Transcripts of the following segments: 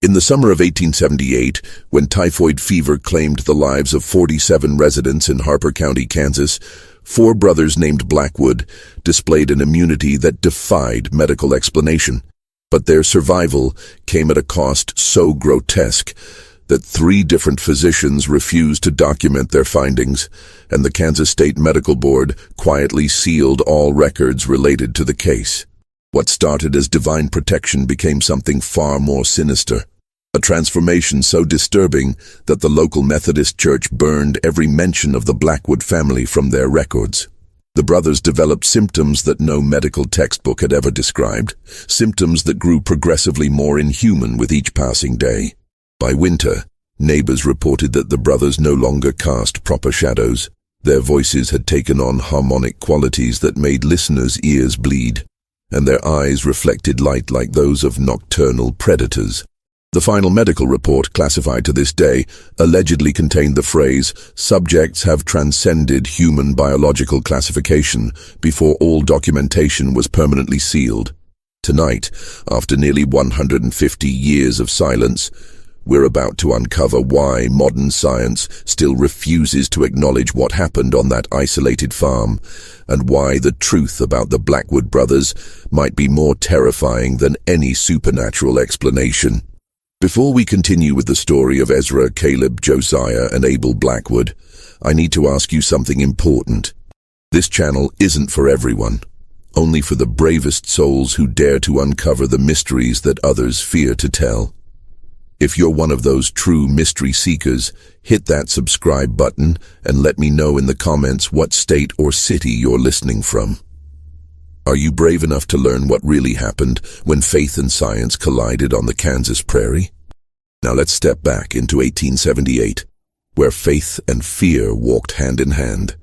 In the summer of 1878, when typhoid fever claimed the lives of 47 residents in Harper County, Kansas, 4 brothers named Blackwood displayed an immunity that defied medical explanation. But their survival came at a cost so grotesque that 3 different physicians refused to document their findings, and the Kansas State Medical Board quietly sealed all records related to the case. What started as divine protection became something far more sinister. A transformation so disturbing that the local Methodist church burned every mention of the Blackwood family from their records. The brothers developed symptoms that no medical textbook had ever described, symptoms that grew progressively more inhuman with each passing day. By winter, neighbors reported that the brothers no longer cast proper shadows. Their voices had taken on harmonic qualities that made listeners' ears bleed, and their eyes reflected light like those of nocturnal predators. The final medical report, classified to this day, allegedly contained the phrase, "Subjects have transcended human biological classification," before all documentation was permanently sealed. Tonight, after nearly 150 years of silence, we're about to uncover why modern science still refuses to acknowledge what happened on that isolated farm, and why the truth about the Blackwood brothers might be more terrifying than any supernatural explanation. Before we continue with the story of Ezra, Caleb, Josiah, and Abel Blackwood, I need to ask you something important. This channel isn't for everyone, only for the bravest souls who dare to uncover the mysteries that others fear to tell. If you're one of those true mystery seekers, hit that subscribe button and let me know in the comments what state or city you're listening from. Are you brave enough to learn what really happened when faith and science collided on the Kansas prairie? Now let's step back into 1878, where faith and fear walked hand in hand.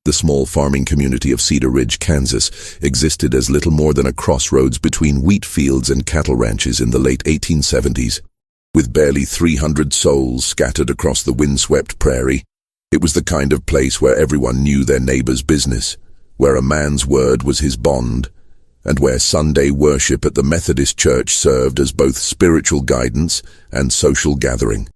The small farming community of Cedar Ridge, Kansas, existed as little more than a crossroads between wheat fields and cattle ranches in the late 1870s. With barely 300 souls scattered across the windswept prairie, it was the kind of place where everyone knew their neighbor's business, where a man's word was his bond, and where Sunday worship at the Methodist Church served as both spiritual guidance and social gathering.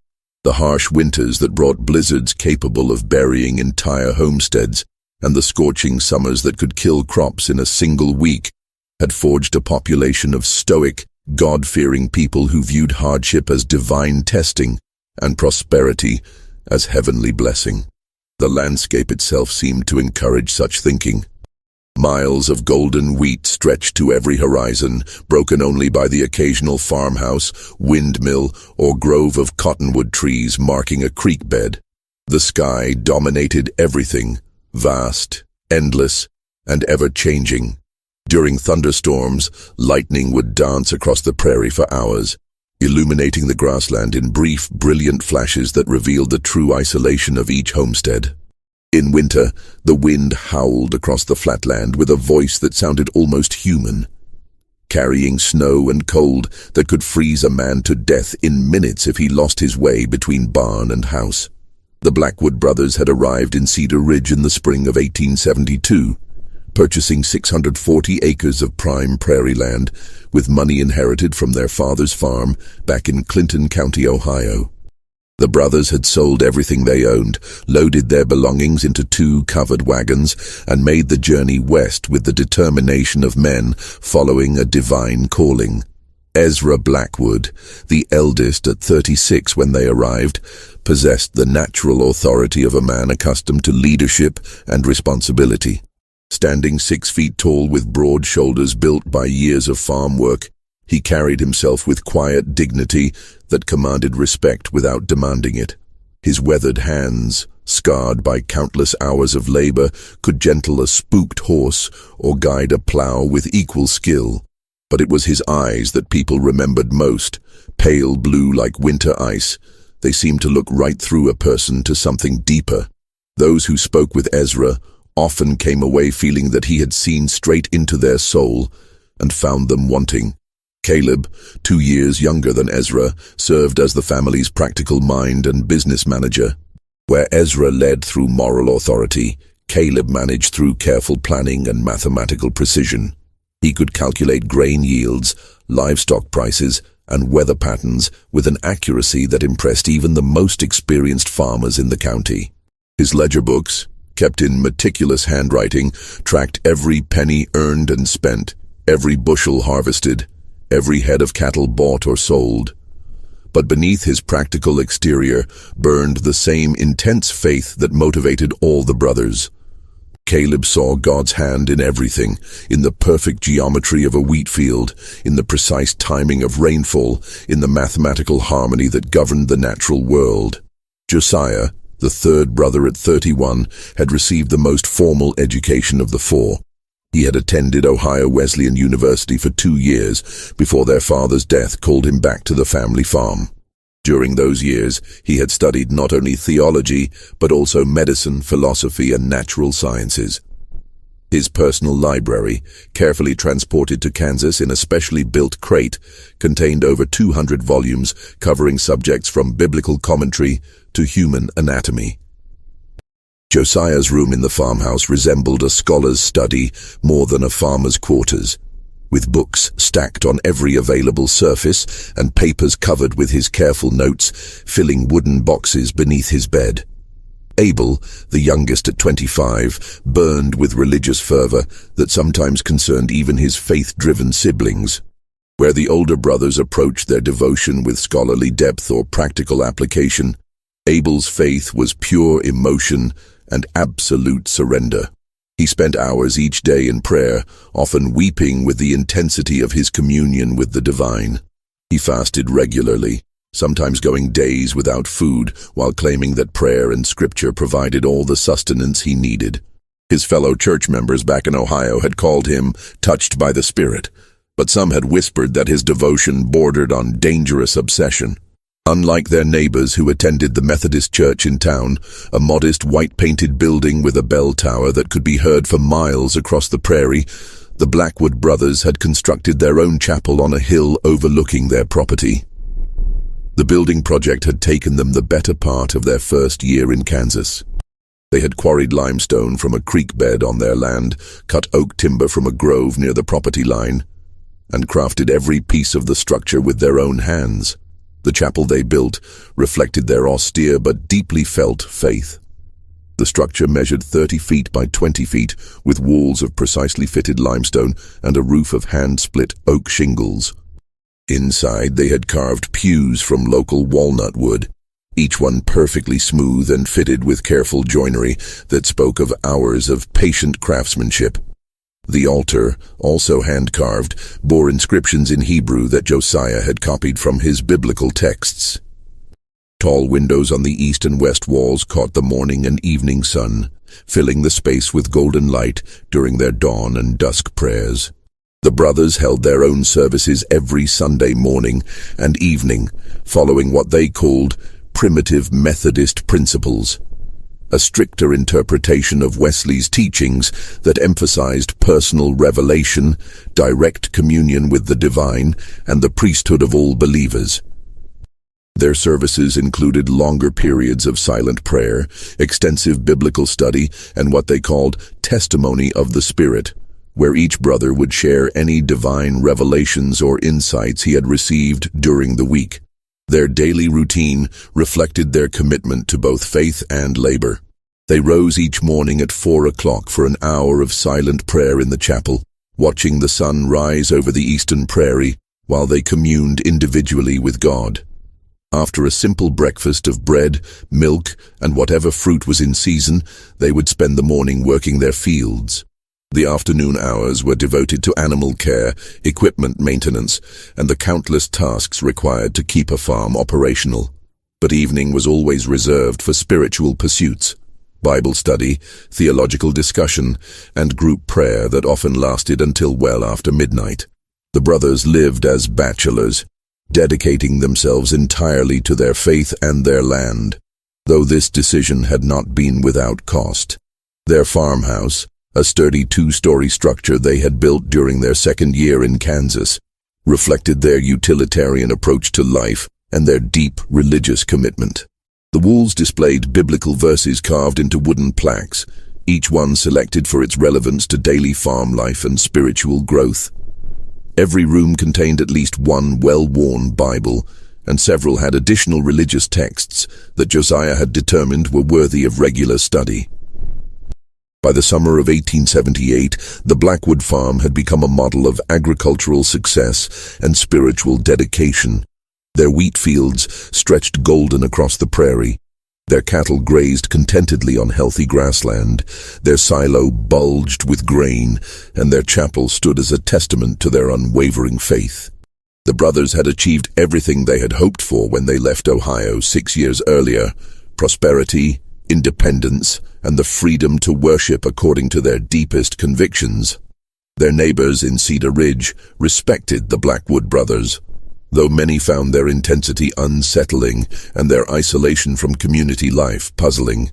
The harsh winters that brought blizzards capable of burying entire homesteads, and the scorching summers that could kill crops in a single week, had forged a population of stoic, God-fearing people who viewed hardship as divine testing and prosperity as heavenly blessing. The landscape itself seemed to encourage such thinking. Miles of golden wheat stretched to every horizon, broken only by the occasional farmhouse, windmill, or grove of cottonwood trees marking a creek bed. The sky dominated everything, vast, endless, and ever-changing. During thunderstorms, lightning would dance across the prairie for hours, illuminating the grassland in brief, brilliant flashes that revealed the true isolation of each homestead. In winter, the wind howled across the flatland with a voice that sounded almost human, carrying snow and cold that could freeze a man to death in minutes if he lost his way between barn and house. The Blackwood brothers had arrived in Cedar Ridge in the spring of 1872, purchasing 640 acres of prime prairie land with money inherited from their father's farm back in Clinton County, Ohio. The brothers had sold everything they owned, loaded their belongings into 2 covered wagons, and made the journey west with the determination of men following a divine calling. Ezra Blackwood, the eldest at 36 when they arrived, possessed the natural authority of a man accustomed to leadership and responsibility. Standing 6 feet tall with broad shoulders built by years of farm work, he carried himself with quiet dignity that commanded respect without demanding it. His weathered hands, scarred by countless hours of labor, could gentle a spooked horse or guide a plow with equal skill. But it was his eyes that people remembered most, pale blue like winter ice. They seemed to look right through a person to something deeper. Those who spoke with Ezra often came away feeling that he had seen straight into their soul and found them wanting. Caleb, 2 years younger than Ezra, served as the family's practical mind and business manager. Where Ezra led through moral authority, Caleb managed through careful planning and mathematical precision. He could calculate grain yields, livestock prices, and weather patterns with an accuracy that impressed even the most experienced farmers in the county. His ledger books, kept in meticulous handwriting, tracked every penny earned and spent, every bushel harvested, every head of cattle bought or sold. But beneath his practical exterior burned the same intense faith that motivated all the brothers. Caleb saw God's hand in everything, in the perfect geometry of a wheat field, in the precise timing of rainfall, in the mathematical harmony that governed the natural world. Josiah, the third brother at 31, had received the most formal education of the four. He had attended Ohio Wesleyan University for 2 years before their father's death called him back to the family farm. During those years, he had studied not only theology, but also medicine, philosophy, and natural sciences. His personal library, carefully transported to Kansas in a specially built crate, contained over 200 volumes covering subjects from biblical commentary to human anatomy. Josiah's room in the farmhouse resembled a scholar's study more than a farmer's quarters, with books stacked on every available surface and papers covered with his careful notes, filling wooden boxes beneath his bed. Abel, the youngest at 25, burned with religious fervor that sometimes concerned even his faith-driven siblings. Where the older brothers approached their devotion with scholarly depth or practical application, Abel's faith was pure emotion and absolute surrender. He spent hours each day in prayer, often weeping with the intensity of his communion with the divine. He fasted regularly, sometimes going days without food, while claiming that prayer and scripture provided all the sustenance he needed. His fellow church members back in Ohio had called him touched by the Spirit, but some had whispered that his devotion bordered on dangerous obsession. Unlike their neighbors who attended the Methodist church in town, a modest white-painted building with a bell tower that could be heard for miles across the prairie, the Blackwood brothers had constructed their own chapel on a hill overlooking their property. The building project had taken them the better part of their first year in Kansas. They had quarried limestone from a creek bed on their land, cut oak timber from a grove near the property line, and crafted every piece of the structure with their own hands. The chapel they built reflected their austere but deeply felt faith. The structure measured 30 feet by 20 feet, with walls of precisely fitted limestone and a roof of hand-split oak shingles. Inside, they had carved pews from local walnut wood, each one perfectly smooth and fitted with careful joinery that spoke of hours of patient craftsmanship. The altar, also hand-carved, bore inscriptions in Hebrew that Josiah had copied from his biblical texts. Tall windows on the east and west walls caught the morning and evening sun, filling the space with golden light during their dawn and dusk prayers. The brothers held their own services every Sunday morning and evening, following what they called primitive Methodist principles, a stricter interpretation of Wesley's teachings that emphasized personal revelation, direct communion with the divine, and the priesthood of all believers. Their services included longer periods of silent prayer, extensive biblical study, and what they called testimony of the Spirit, where each brother would share any divine revelations or insights he had received during the week. Their daily routine reflected their commitment to both faith and labor. They rose each morning at 4 o'clock for an hour of silent prayer in the chapel, watching the sun rise over the eastern prairie while they communed individually with God. After a simple breakfast of bread, milk, and whatever fruit was in season, they would spend the morning working their fields. The afternoon hours were devoted to animal care, equipment maintenance, and the countless tasks required to keep a farm operational. But evening was always reserved for spiritual pursuits, Bible study, theological discussion, and group prayer that often lasted until well after midnight. The brothers lived as bachelors, dedicating themselves entirely to their faith and their land, though this decision had not been without cost. Their farmhouse, a sturdy 2-story structure they had built during their second year in Kansas, reflected their utilitarian approach to life and their deep religious commitment. The walls displayed biblical verses carved into wooden plaques, each one selected for its relevance to daily farm life and spiritual growth. Every room contained at least one well-worn Bible, and several had additional religious texts that Josiah had determined were worthy of regular study. By the summer of 1878, the Blackwood farm had become a model of agricultural success and spiritual dedication. Their wheat fields stretched golden across the prairie. Their cattle grazed contentedly on healthy grassland. Their silo bulged with grain, and their chapel stood as a testament to their unwavering faith. The brothers had achieved everything they had hoped for when they left Ohio 6 years earlier: prosperity, independence, and the freedom to worship according to their deepest convictions. Their neighbors in Cedar Ridge respected the Blackwood brothers, though many found their intensity unsettling and their isolation from community life puzzling.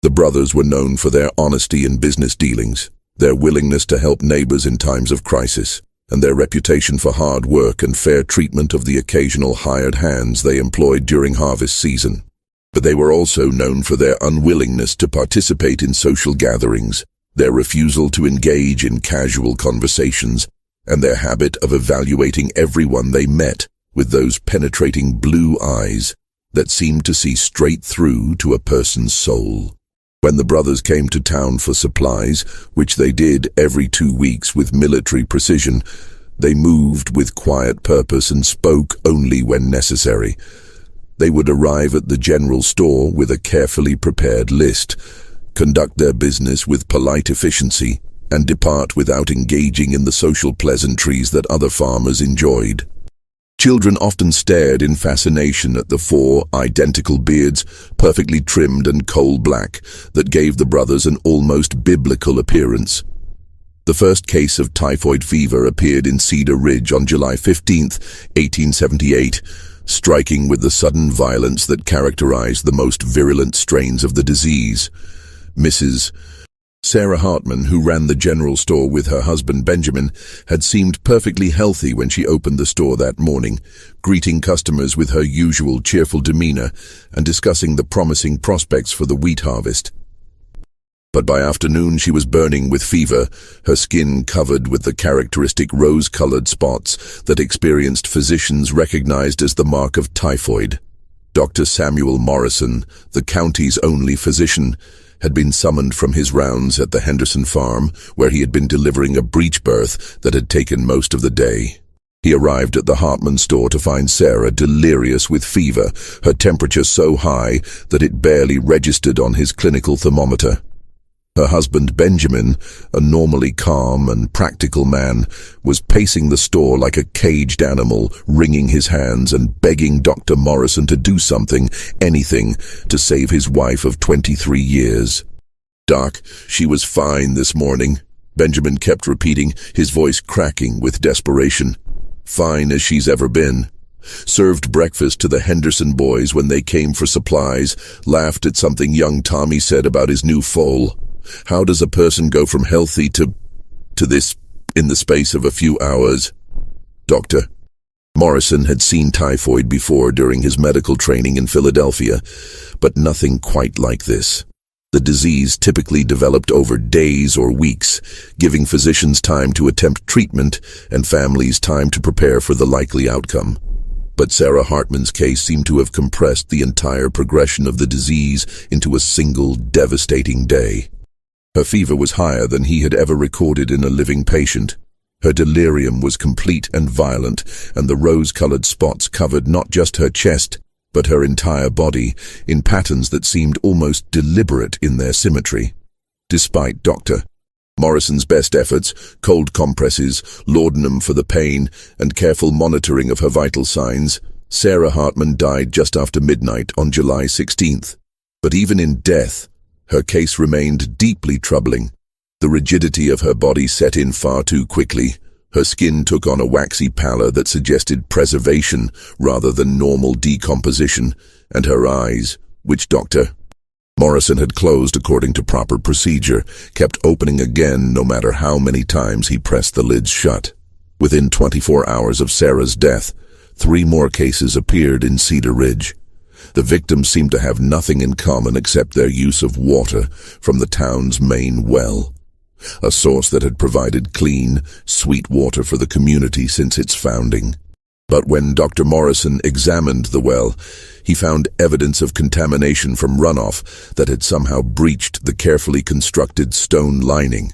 The brothers were known for their honesty in business dealings, their willingness to help neighbors in times of crisis, and their reputation for hard work and fair treatment of the occasional hired hands they employed during harvest season. But they were also known for their unwillingness to participate in social gatherings, their refusal to engage in casual conversations, and their habit of evaluating everyone they met with those penetrating blue eyes that seemed to see straight through to a person's soul. When the brothers came to town for supplies, which they did every 2 weeks with military precision, they moved with quiet purpose and spoke only when necessary. They would arrive at the general store with a carefully prepared list, conduct their business with polite efficiency, and depart without engaging in the social pleasantries that other farmers enjoyed. Children often stared in fascination at the 4 identical beards, perfectly trimmed and coal-black, that gave the brothers an almost biblical appearance. The first case of typhoid fever appeared in Cedar Ridge on July 15, 1878, striking with the sudden violence that characterized the most virulent strains of the disease. Mrs. Sarah Hartman, who ran the general store with her husband Benjamin, had seemed perfectly healthy when she opened the store that morning, greeting customers with her usual cheerful demeanor and discussing the promising prospects for the wheat harvest. But by afternoon she was burning with fever, her skin covered with the characteristic rose-colored spots that experienced physicians recognized as the mark of typhoid. Dr. Samuel Morrison, the county's only physician, had been summoned from his rounds at the Henderson farm, where he had been delivering a breech birth that had taken most of the day. He arrived at the Hartman store to find Sarah delirious with fever, her temperature so high that it barely registered on his clinical thermometer. Her husband Benjamin, a normally calm and practical man, was pacing the store like a caged animal, wringing his hands and begging Dr. Morrison to do something, anything, to save his wife of 23 years. "Doc, she was fine this morning," Benjamin kept repeating, his voice cracking with desperation. "Fine as she's ever been. Served breakfast to the Henderson boys when they came for supplies, laughed at something young Tommy said about his new foal. How does a person go from healthy to this in the space of a few hours?" Dr. Morrison had seen typhoid before during his medical training in Philadelphia, but nothing quite like this. The disease typically developed over days or weeks, giving physicians time to attempt treatment and families time to prepare for the likely outcome. But Sarah Hartman's case seemed to have compressed the entire progression of the disease into a single devastating day. Her fever was higher than he had ever recorded in a living patient. Her delirium was complete and violent, and the rose-colored spots covered not just her chest, but her entire body, in patterns that seemed almost deliberate in their symmetry. Despite Dr. Morrison's best efforts, cold compresses, laudanum for the pain, and careful monitoring of her vital signs, Sarah Hartman died just after midnight on July 16th. But even in death, her case remained deeply troubling. The rigidity of her body set in far too quickly. Her skin took on a waxy pallor that suggested preservation rather than normal decomposition, and her eyes, which Dr. Morrison had closed according to proper procedure, kept opening again no matter how many times he pressed the lids shut. Within 24 hours of Sarah's death, 3 more cases appeared in Cedar Ridge. The victims seemed to have nothing in common except their use of water from the town's main well. a source that had provided clean, sweet water for the community since its founding. But when Dr. Morrison examined the well, he found evidence of contamination from runoff that had somehow breached the carefully constructed stone lining.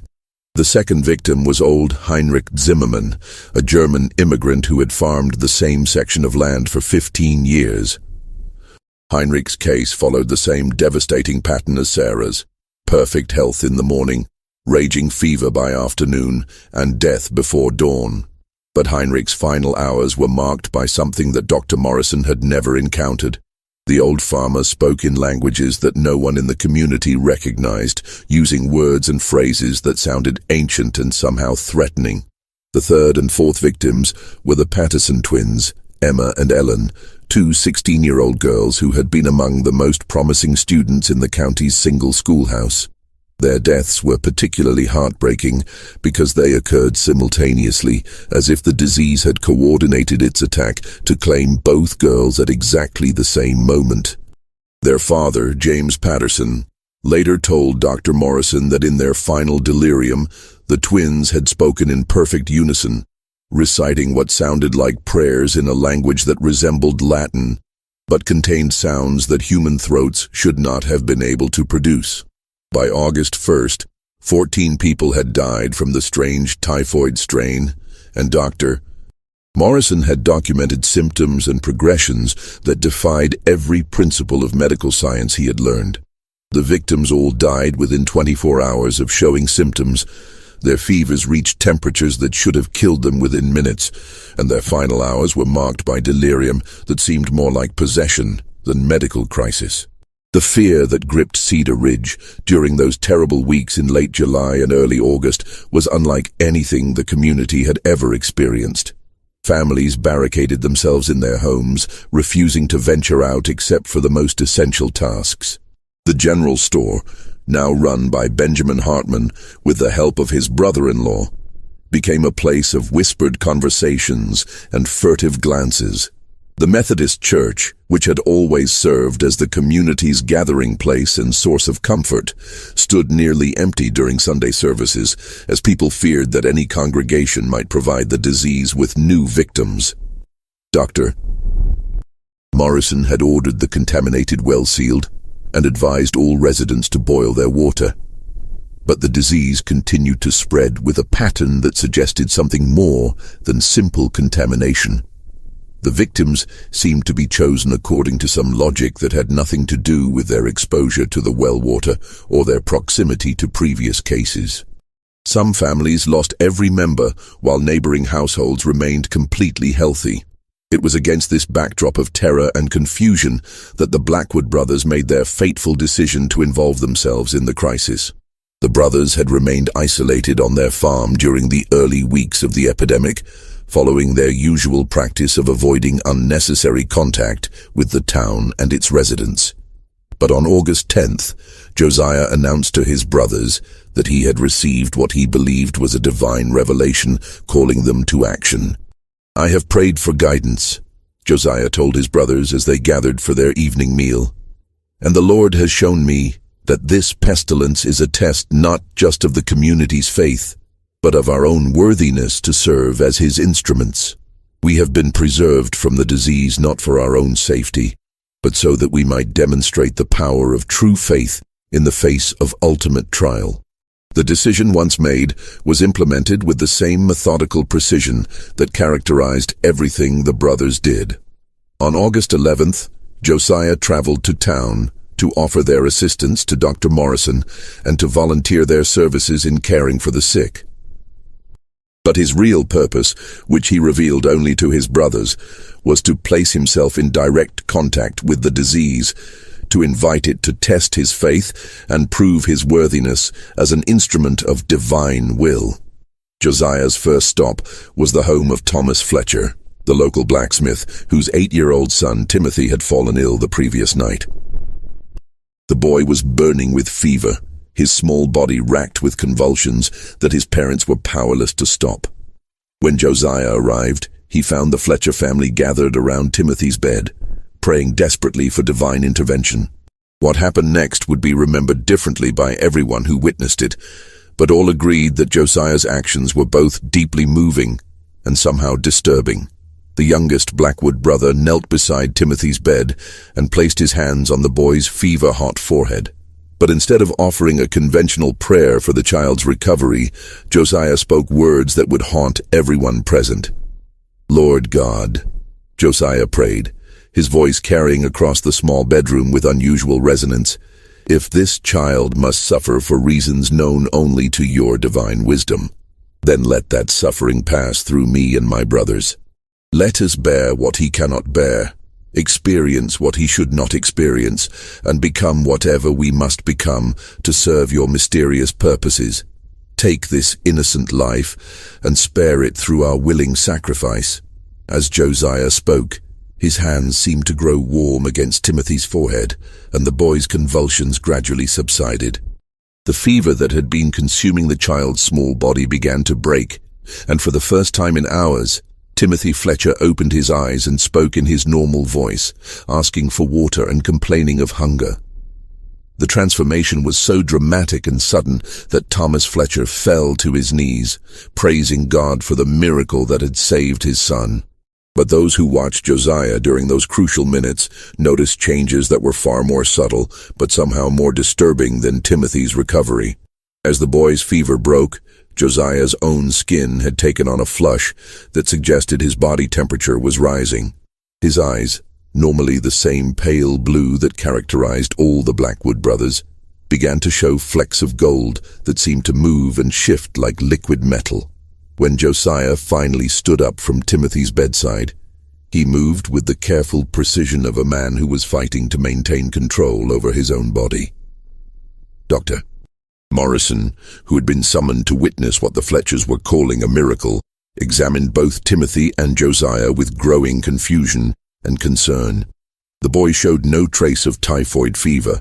The second victim was old Heinrich Zimmermann, a German immigrant who had farmed the same section of land for 15 years. Heinrich's case followed the same devastating pattern as Sarah's: perfect health in the morning, raging fever by afternoon, and death before dawn. But Heinrich's final hours were marked by something that Dr. Morrison had never encountered. The old farmer spoke in languages that no one in the community recognized, using words and phrases that sounded ancient and somehow threatening. The third and fourth victims were the Patterson twins, Emma and Ellen, two 16-year-old girls who had been among the most promising students in the county's single schoolhouse. Their deaths were particularly heartbreaking because they occurred simultaneously, as if the disease had coordinated its attack to claim both girls at exactly the same moment. Their father, James Patterson, later told Dr. Morrison that in their final delirium, the twins had spoken in perfect unison, reciting what sounded like prayers in a language that resembled Latin, but contained sounds that human throats should not have been able to produce. By August 1st, 14 people had died from the strange typhoid strain, and Dr. Morrison had documented symptoms and progressions that defied every principle of medical science he had learned. The victims all died within 24 hours of showing symptoms. Their fevers reached temperatures that should have killed them within minutes, and their final hours were marked by delirium that seemed more like possession than medical crisis. The fear that gripped Cedar Ridge during those terrible weeks in late July and early August was unlike anything the community had ever experienced. Families barricaded themselves in their homes, refusing to venture out except for the most essential tasks. The general store, now run by Benjamin Hartman with the help of his brother-in-law, became a place of whispered conversations and furtive glances. The Methodist Church, which had always served as the community's gathering place and source of comfort, stood nearly empty during Sunday services, as people feared that any congregation might provide the disease with new victims. Dr. Morrison had ordered the contaminated well sealed and advised all residents to boil their water. But the disease continued to spread with a pattern that suggested something more than simple contamination. The victims seemed to be chosen according to some logic that had nothing to do with their exposure to the well water or their proximity to previous cases. Some families lost every member, while neighboring households remained completely healthy. It was against this backdrop of terror and confusion that the Blackwood brothers made their fateful decision to involve themselves in the crisis. The brothers had remained isolated on their farm during the early weeks of the epidemic, following their usual practice of avoiding unnecessary contact with the town and its residents. But on August 10th, Josiah announced to his brothers that he had received what he believed was a divine revelation calling them to action. "I have prayed for guidance," Josiah told his brothers as they gathered for their evening meal. "And the Lord has shown me that this pestilence is a test not just of the community's faith, but of our own worthiness to serve as his instruments. We have been preserved from the disease not for our own safety, but so that we might demonstrate the power of true faith in the face of ultimate trial." The decision once made was implemented with the same methodical precision that characterized everything the brothers did. On August 11th, Josiah traveled to town to offer their assistance to Dr. Morrison and to volunteer their services in caring for the sick. But his real purpose, which he revealed only to his brothers, was to place himself in direct contact with the disease, to invite it to test his faith and prove his worthiness as an instrument of divine will. Josiah's first stop was the home of Thomas Fletcher, the local blacksmith, whose 8-year-old son Timothy had fallen ill the previous night. The boy was burning with fever, his small body racked with convulsions that his parents were powerless to stop. When Josiah arrived, he found the Fletcher family gathered around Timothy's bed, praying desperately for divine intervention. What happened next would be remembered differently by everyone who witnessed it, but all agreed that Josiah's actions were both deeply moving and somehow disturbing. The youngest Blackwood brother knelt beside Timothy's bed and placed his hands on the boy's fever-hot forehead. But instead of offering a conventional prayer for the child's recovery, Josiah spoke words that would haunt everyone present. "Lord God," Josiah prayed, his voice carrying across the small bedroom with unusual resonance, "if this child must suffer for reasons known only to your divine wisdom, then let that suffering pass through me and my brothers. Let us bear what he cannot bear, experience what he should not experience, and become whatever we must become to serve your mysterious purposes. Take this innocent life and spare it through our willing sacrifice." As Josiah spoke, his hands seemed to grow warm against Timothy's forehead, and the boy's convulsions gradually subsided. The fever that had been consuming the child's small body began to break, and for the first time in hours, Timothy Fletcher opened his eyes and spoke in his normal voice, asking for water and complaining of hunger. The transformation was so dramatic and sudden that Thomas Fletcher fell to his knees, praising God for the miracle that had saved his son. But those who watched Josiah during those crucial minutes noticed changes that were far more subtle, but somehow more disturbing than Timothy's recovery. As the boy's fever broke, Josiah's own skin had taken on a flush that suggested his body temperature was rising. His eyes, normally the same pale blue that characterized all the Blackwood brothers, began to show flecks of gold that seemed to move and shift like liquid metal. When Josiah finally stood up from Timothy's bedside, he moved with the careful precision of a man who was fighting to maintain control over his own body. Dr. Morrison, who had been summoned to witness what the Fletchers were calling a miracle, examined both Timothy and Josiah with growing confusion and concern. The boy showed no trace of typhoid fever,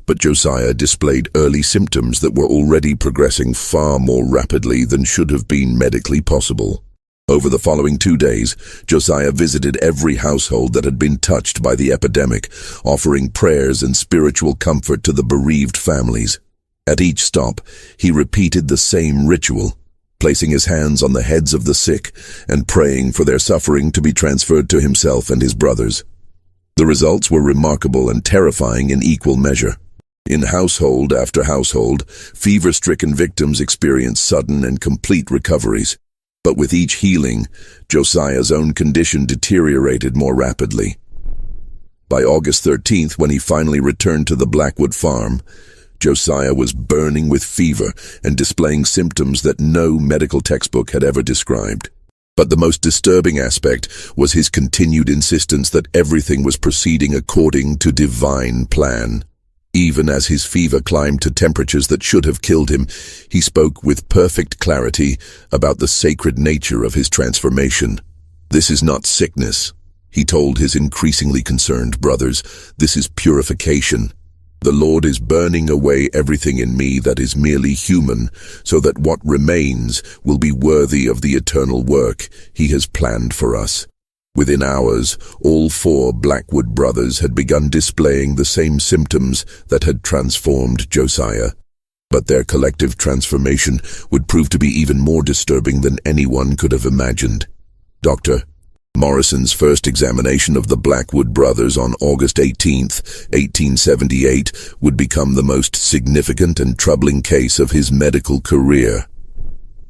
but Josiah displayed early symptoms that were already progressing far more rapidly than should have been medically possible. Over the following 2 days, Josiah visited every household that had been touched by the epidemic, offering prayers and spiritual comfort to the bereaved families. At each stop, he repeated the same ritual, placing his hands on the heads of the sick and praying for their suffering to be transferred to himself and his brothers. The results were remarkable and terrifying in equal measure. In household after household, fever-stricken victims experienced sudden and complete recoveries. But with each healing, Josiah's own condition deteriorated more rapidly. By August 13th, when he finally returned to the Blackwood farm, Josiah was burning with fever and displaying symptoms that no medical textbook had ever described. But the most disturbing aspect was his continued insistence that everything was proceeding according to divine plan. Even as his fever climbed to temperatures that should have killed him, he spoke with perfect clarity about the sacred nature of his transformation. "This is not sickness," he told his increasingly concerned brothers. "This is purification. The Lord is burning away everything in me that is merely human, so that what remains will be worthy of the eternal work He has planned for us." Within hours, all 4 Blackwood brothers had begun displaying the same symptoms that had transformed Josiah. But their collective transformation would prove to be even more disturbing than anyone could have imagined. Dr. Morrison's first examination of the Blackwood brothers on August 18th, 1878, would become the most significant and troubling case of his medical career.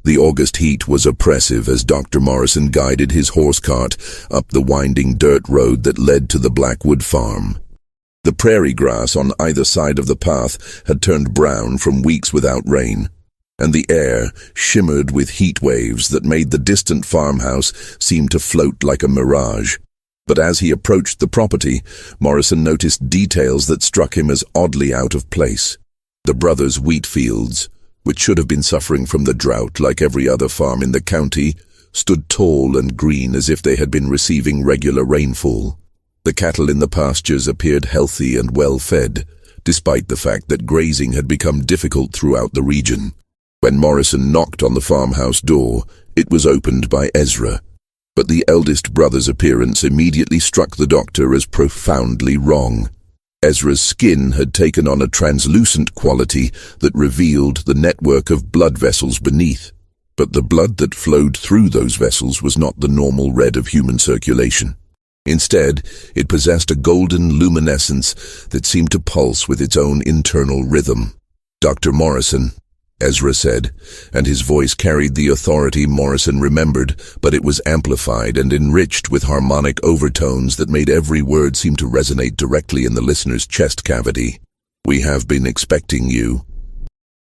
The August heat was oppressive as Dr. Morrison guided his horse cart up the winding dirt road that led to the Blackwood farm. The prairie grass on either side of the path had turned brown from weeks without rain, and the air shimmered with heat waves that made the distant farmhouse seem to float like a mirage. But as he approached the property, Morrison noticed details that struck him as oddly out of place. The brothers' wheat fields, which should have been suffering from the drought like every other farm in the county, stood tall and green as if they had been receiving regular rainfall. The cattle in the pastures appeared healthy and well-fed, despite the fact that grazing had become difficult throughout the region. When Morrison knocked on the farmhouse door, it was opened by Ezra. But the eldest brother's appearance immediately struck the doctor as profoundly wrong. Ezra's skin had taken on a translucent quality that revealed the network of blood vessels beneath. But the blood that flowed through those vessels was not the normal red of human circulation. Instead, it possessed a golden luminescence that seemed to pulse with its own internal rhythm. "Dr. Morrison," Ezra said, and his voice carried the authority Morrison remembered, but it was amplified and enriched with harmonic overtones that made every word seem to resonate directly in the listener's chest cavity. "We have been expecting you.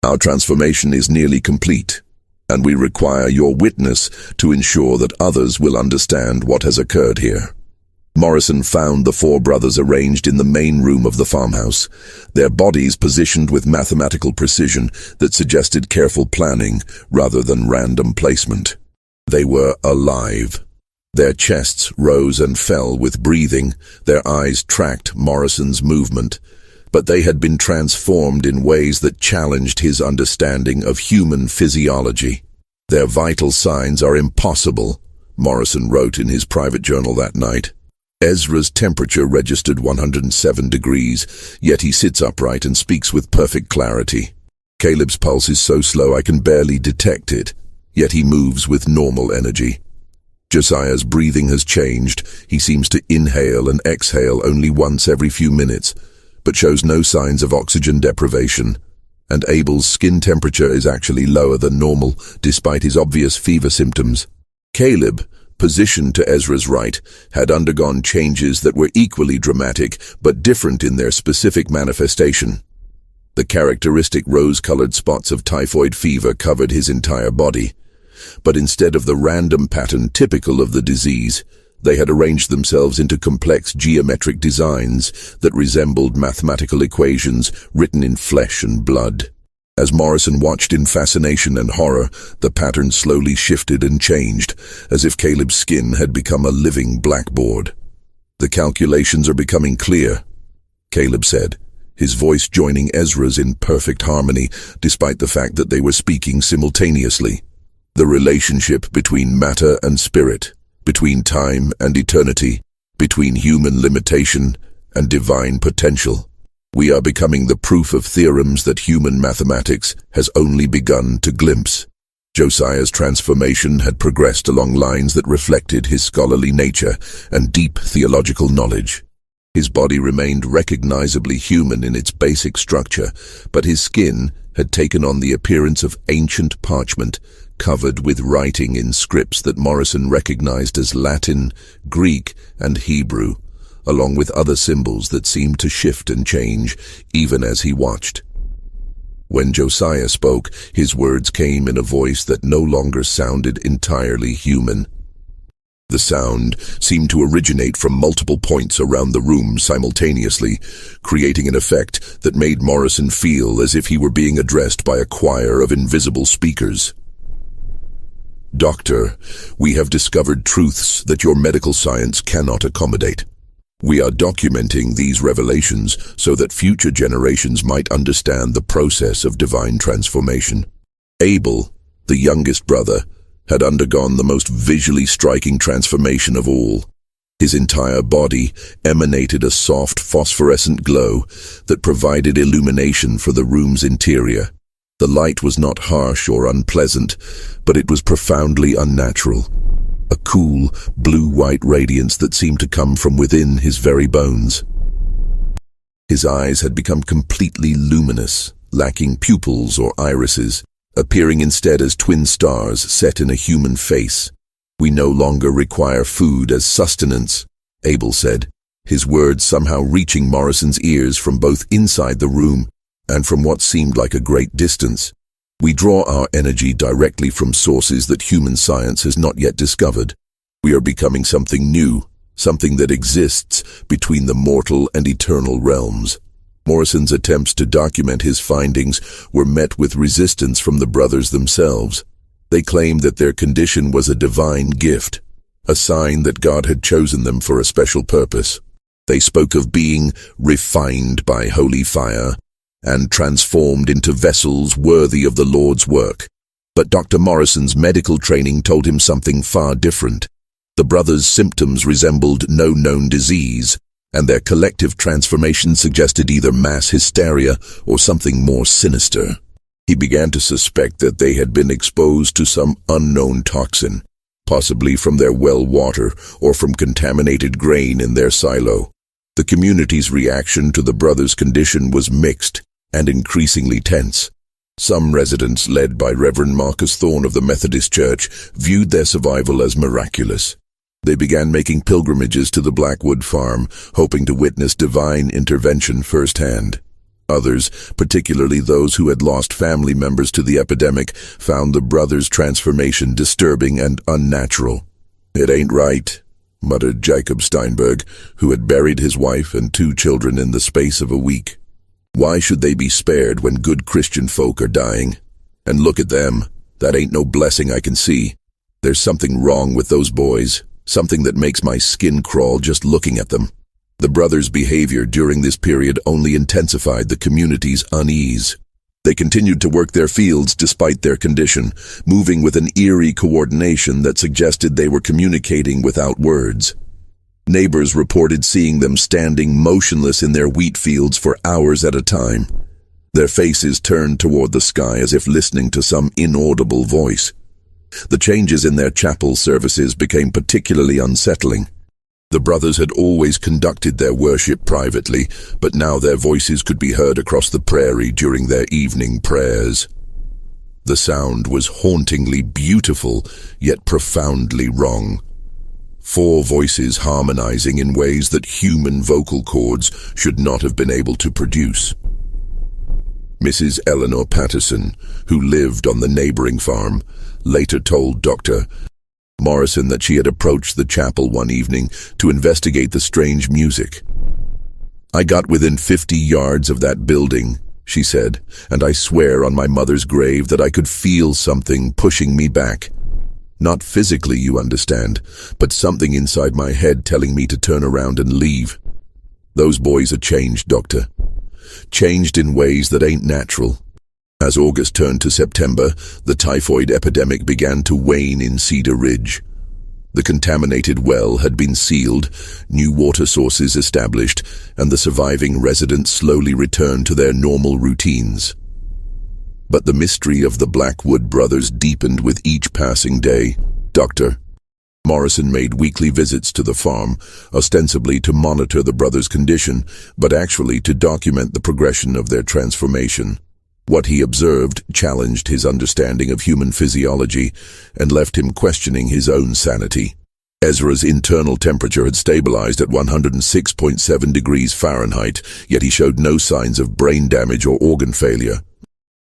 Our transformation is nearly complete, and we require your witness to ensure that others will understand what has occurred here." Morrison found the four brothers arranged in the main room of the farmhouse, their bodies positioned with mathematical precision that suggested careful planning rather than random placement. They were alive. Their chests rose and fell with breathing, their eyes tracked Morrison's movement, but they had been transformed in ways that challenged his understanding of human physiology. "Their vital signs are impossible," Morrison wrote in his private journal that night. Ezra's temperature registered 107 degrees, yet he sits upright and speaks with perfect clarity. "Caleb's pulse is so slow I can barely detect it, yet he moves with normal energy. Josiah's breathing has changed. He seems to inhale and exhale only once every few minutes, but shows no signs of oxygen deprivation. And Abel's skin temperature is actually lower than normal, despite his obvious fever symptoms. Caleb, positioned to Ezra's right, had undergone changes that were equally dramatic, but different in their specific manifestation. The characteristic rose-colored spots of typhoid fever covered his entire body, but instead of the random pattern typical of the disease, they had arranged themselves into complex geometric designs that resembled mathematical equations written in flesh and blood. As Morrison watched in fascination and horror, the pattern slowly shifted and changed, as if Caleb's skin had become a living blackboard. "The calculations are becoming clear," Caleb said, his voice joining Ezra's in perfect harmony, despite the fact that they were speaking simultaneously. "The relationship between matter and spirit, between time and eternity, between human limitation and divine potential. We are becoming the proof of theorems that human mathematics has only begun to glimpse." Josiah's transformation had progressed along lines that reflected his scholarly nature and deep theological knowledge. His body remained recognizably human in its basic structure, but his skin had taken on the appearance of ancient parchment, covered with writing in scripts that Morrison recognized as Latin, Greek, and Hebrew, along with other symbols that seemed to shift and change even as he watched. When Josiah spoke, his words came in a voice that no longer sounded entirely human. The sound seemed to originate from multiple points around the room simultaneously, creating an effect that made Morrison feel as if he were being addressed by a choir of invisible speakers. "Doctor, we have discovered truths that your medical science cannot accommodate. We are documenting these revelations so that future generations might understand the process of divine transformation." Abel, the youngest brother, had undergone the most visually striking transformation of all. His entire body emanated a soft phosphorescent glow that provided illumination for the room's interior. The light was not harsh or unpleasant, but it was profoundly unnatural. A cool, blue-white radiance that seemed to come from within his very bones. His eyes had become completely luminous, lacking pupils or irises, appearing instead as twin stars set in a human face. "We no longer require food as sustenance," Abel said, his words somehow reaching Morrison's ears from both inside the room and from what seemed like a great distance. "We draw our energy directly from sources that human science has not yet discovered. We are becoming something new, something that exists between the mortal and eternal realms." Morrison's attempts to document his findings were met with resistance from the brothers themselves. They claimed that their condition was a divine gift, a sign that God had chosen them for a special purpose. They spoke of being refined by holy fire and transformed into vessels worthy of the Lord's work. But Dr. Morrison's medical training told him something far different. The brothers' symptoms resembled no known disease, and their collective transformation suggested either mass hysteria or something more sinister. He began to suspect that they had been exposed to some unknown toxin, possibly from their well water or from contaminated grain in their silo. The community's reaction to the brothers' condition was mixed and increasingly tense. Some residents, led by Reverend Marcus Thorne of the Methodist Church, viewed their survival as miraculous. They began making pilgrimages to the Blackwood farm, hoping to witness divine intervention firsthand. Others, particularly those who had lost family members to the epidemic, found the brothers' transformation disturbing and unnatural. "It ain't right," muttered Jacob Steinberg, who had buried his wife and 2 children in the space of a week. "Why should they be spared when good Christian folk are dying? And look at them. That ain't no blessing I can see. There's something wrong with those boys, something that makes my skin crawl just looking at them." The brothers' behavior during this period only intensified the community's unease. They continued to work their fields despite their condition, moving with an eerie coordination that suggested they were communicating without words. Neighbors reported seeing them standing motionless in their wheat fields for hours at a time, their faces turned toward the sky as if listening to some inaudible voice. The changes in their chapel services became particularly unsettling. The brothers had always conducted their worship privately, but now their voices could be heard across the prairie during their evening prayers. The sound was hauntingly beautiful, yet profoundly wrong. 4 voices harmonizing in ways that human vocal cords should not have been able to produce. Mrs. Eleanor Patterson, who lived on the neighboring farm, later told Dr. Morrison that she had approached the chapel one evening to investigate the strange music. "I got within 50 yards of that building," she said, "and I swear on my mother's grave that I could feel something pushing me back. Not physically, you understand, but something inside my head telling me to turn around and leave. Those boys are changed, Doctor. Changed in ways that ain't natural." As August turned to September, the typhoid epidemic began to wane in Cedar Ridge. The contaminated well had been sealed, new water sources established, and the surviving residents slowly returned to their normal routines. But the mystery of the Blackwood brothers deepened with each passing day. Dr. Morrison made weekly visits to the farm, ostensibly to monitor the brothers' condition, but actually to document the progression of their transformation. What he observed challenged his understanding of human physiology and left him questioning his own sanity. Ezra's internal temperature had stabilized at 106.7 degrees Fahrenheit, yet he showed no signs of brain damage or organ failure.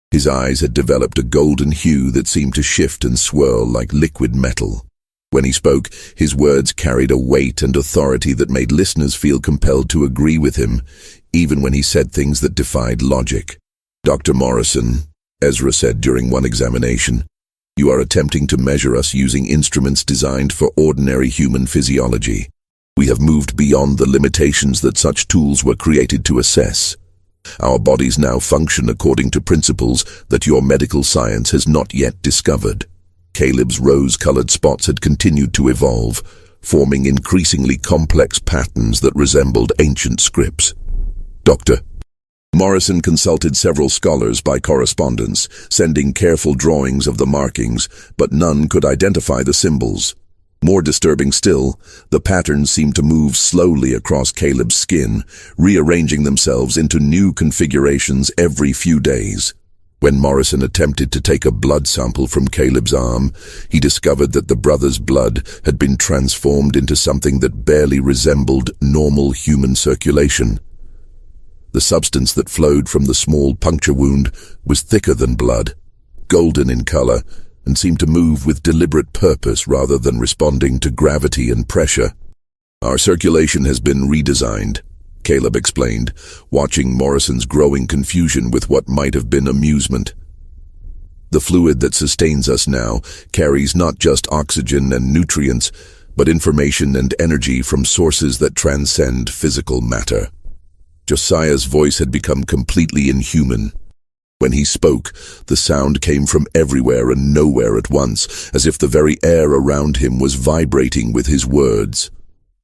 His eyes had developed a golden hue that seemed to shift and swirl like liquid metal. When he spoke, his words carried a weight and authority that made listeners feel compelled to agree with him, even when he said things that defied logic. "Dr. Morrison," Ezra said during one examination, "you are attempting to measure us using instruments designed for ordinary human physiology. We have moved beyond the limitations that such tools were created to assess. Our bodies now function according to principles that your medical science has not yet discovered." Caleb's rose-colored spots had continued to evolve, forming increasingly complex patterns that resembled ancient scripts. Dr. Morrison consulted several scholars by correspondence, sending careful drawings of the markings, but none could identify the symbols. More disturbing still, the patterns seemed to move slowly across Caleb's skin, rearranging themselves into new configurations every few days. When Morrison attempted to take a blood sample from Caleb's arm, he discovered that the brother's blood had been transformed into something that barely resembled normal human circulation. The substance that flowed from the small puncture wound was thicker than blood, golden in color, and seemed to move with deliberate purpose rather than responding to gravity and pressure. "Our circulation has been redesigned," Caleb explained, watching Morrison's growing confusion with what might have been amusement. "The fluid that sustains us now carries not just oxygen and nutrients, but information and energy from sources that transcend physical matter." Josiah's voice had become completely inhuman. When he spoke, the sound came from everywhere and nowhere at once, as if the very air around him was vibrating with his words.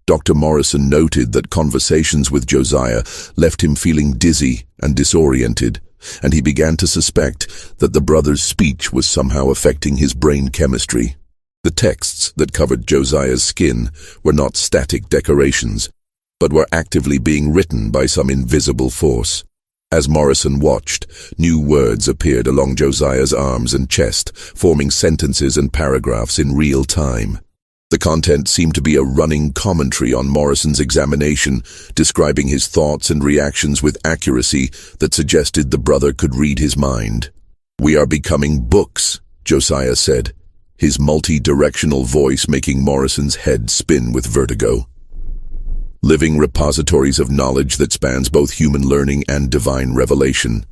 Dr. Morrison noted that conversations with Josiah left him feeling dizzy and disoriented, and he began to suspect that the brother's speech was somehow affecting his brain chemistry. The texts that covered Josiah's skin were not static decorations, but were actively being written by some invisible force. As Morrison watched, new words appeared along Josiah's arms and chest, forming sentences and paragraphs in real time. The content seemed to be a running commentary on Morrison's examination, describing his thoughts and reactions with accuracy that suggested the brother could read his mind. "We are becoming books," Josiah said, his multi-directional voice making Morrison's head spin with vertigo. "Living repositories of knowledge that spans both human learning and divine revelation.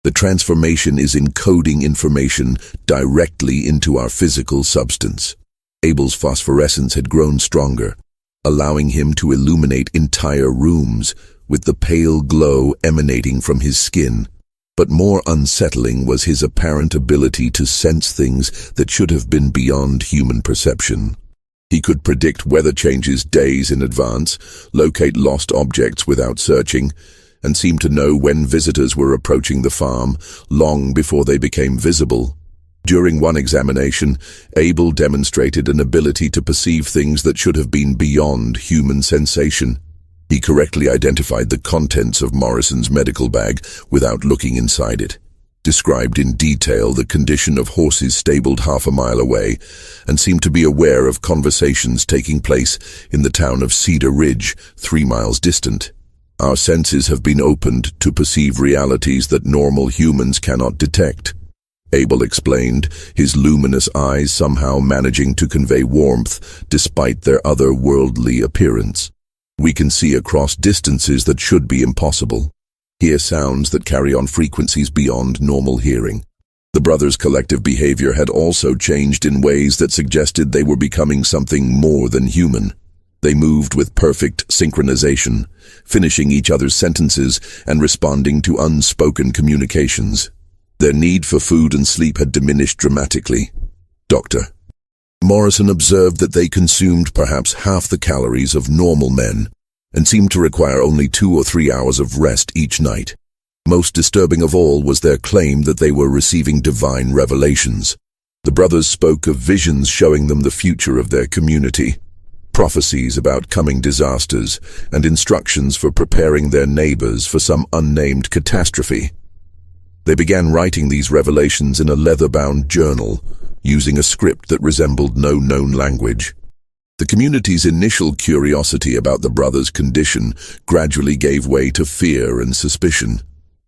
The transformation is encoding information directly into our physical substance." Abel's phosphorescence had grown stronger, allowing him to illuminate entire rooms with the pale glow emanating from his skin. But more unsettling was his apparent ability to sense things that should have been beyond human perception. He could predict weather changes days in advance, locate lost objects without searching, and seemed to know when visitors were approaching the farm long before they became visible. During one examination, Abel demonstrated an ability to perceive things that should have been beyond human sensation. He correctly identified the contents of Morrison's medical bag without looking inside it, described in detail the condition of horses stabled half a mile away, and seemed to be aware of conversations taking place in the town of Cedar Ridge, 3 miles distant. "Our senses have been opened to perceive realities that normal humans cannot detect," Abel explained, his luminous eyes somehow managing to convey warmth despite their otherworldly appearance. "We can see across distances that should be impossible, hear sounds that carry on frequencies beyond normal hearing." The brothers' collective behavior had also changed in ways that suggested they were becoming something more than human. They moved with perfect synchronization, finishing each other's sentences and responding to unspoken communications. Their need for food and sleep had diminished dramatically. Dr. Morrison observed that they consumed perhaps half the calories of normal men and seemed to require only 2 or 3 hours of rest each night. Most disturbing of all was their claim that they were receiving divine revelations. The brothers spoke of visions showing them the future of their community, prophecies about coming disasters, and instructions for preparing their neighbors for some unnamed catastrophe. They began writing these revelations in a leather-bound journal, using a script that resembled no known language. The community's initial curiosity about the brothers' condition gradually gave way to fear and suspicion.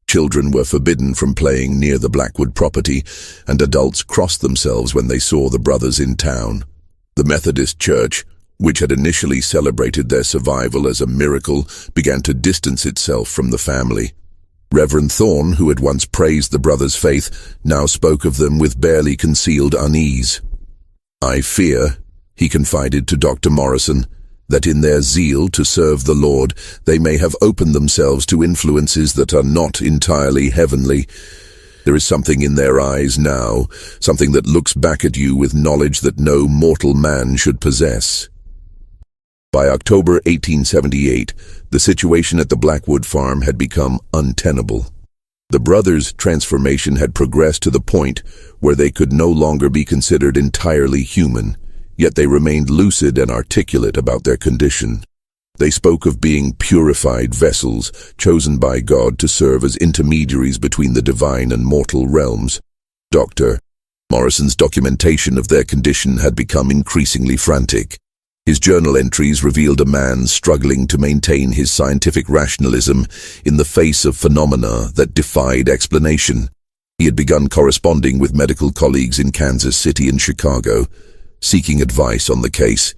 Children were forbidden from playing near the Blackwood property, and adults crossed themselves when they saw the brothers in town. The Methodist Church, which had initially celebrated their survival as a miracle, began to distance itself from the family. Reverend Thorne, who had once praised the brothers' faith, now spoke of them with barely concealed unease. "I fear," he confided to Dr. Morrison, "that in their zeal to serve the Lord, they may have opened themselves to influences that are not entirely heavenly. There is something in their eyes now, something that looks back at you with knowledge that no mortal man should possess." By October 1878, the situation at the Blackwood farm had become untenable. The brothers' transformation had progressed to the point where they could no longer be considered entirely human, yet they remained lucid and articulate about their condition. They spoke of being purified vessels, chosen by God to serve as intermediaries between the divine and mortal realms. Dr. Morrison's documentation of their condition had become increasingly frantic. His journal entries revealed a man struggling to maintain his scientific rationalism in the face of phenomena that defied explanation. He had begun corresponding with medical colleagues in Kansas City and Chicago, seeking advice on the case,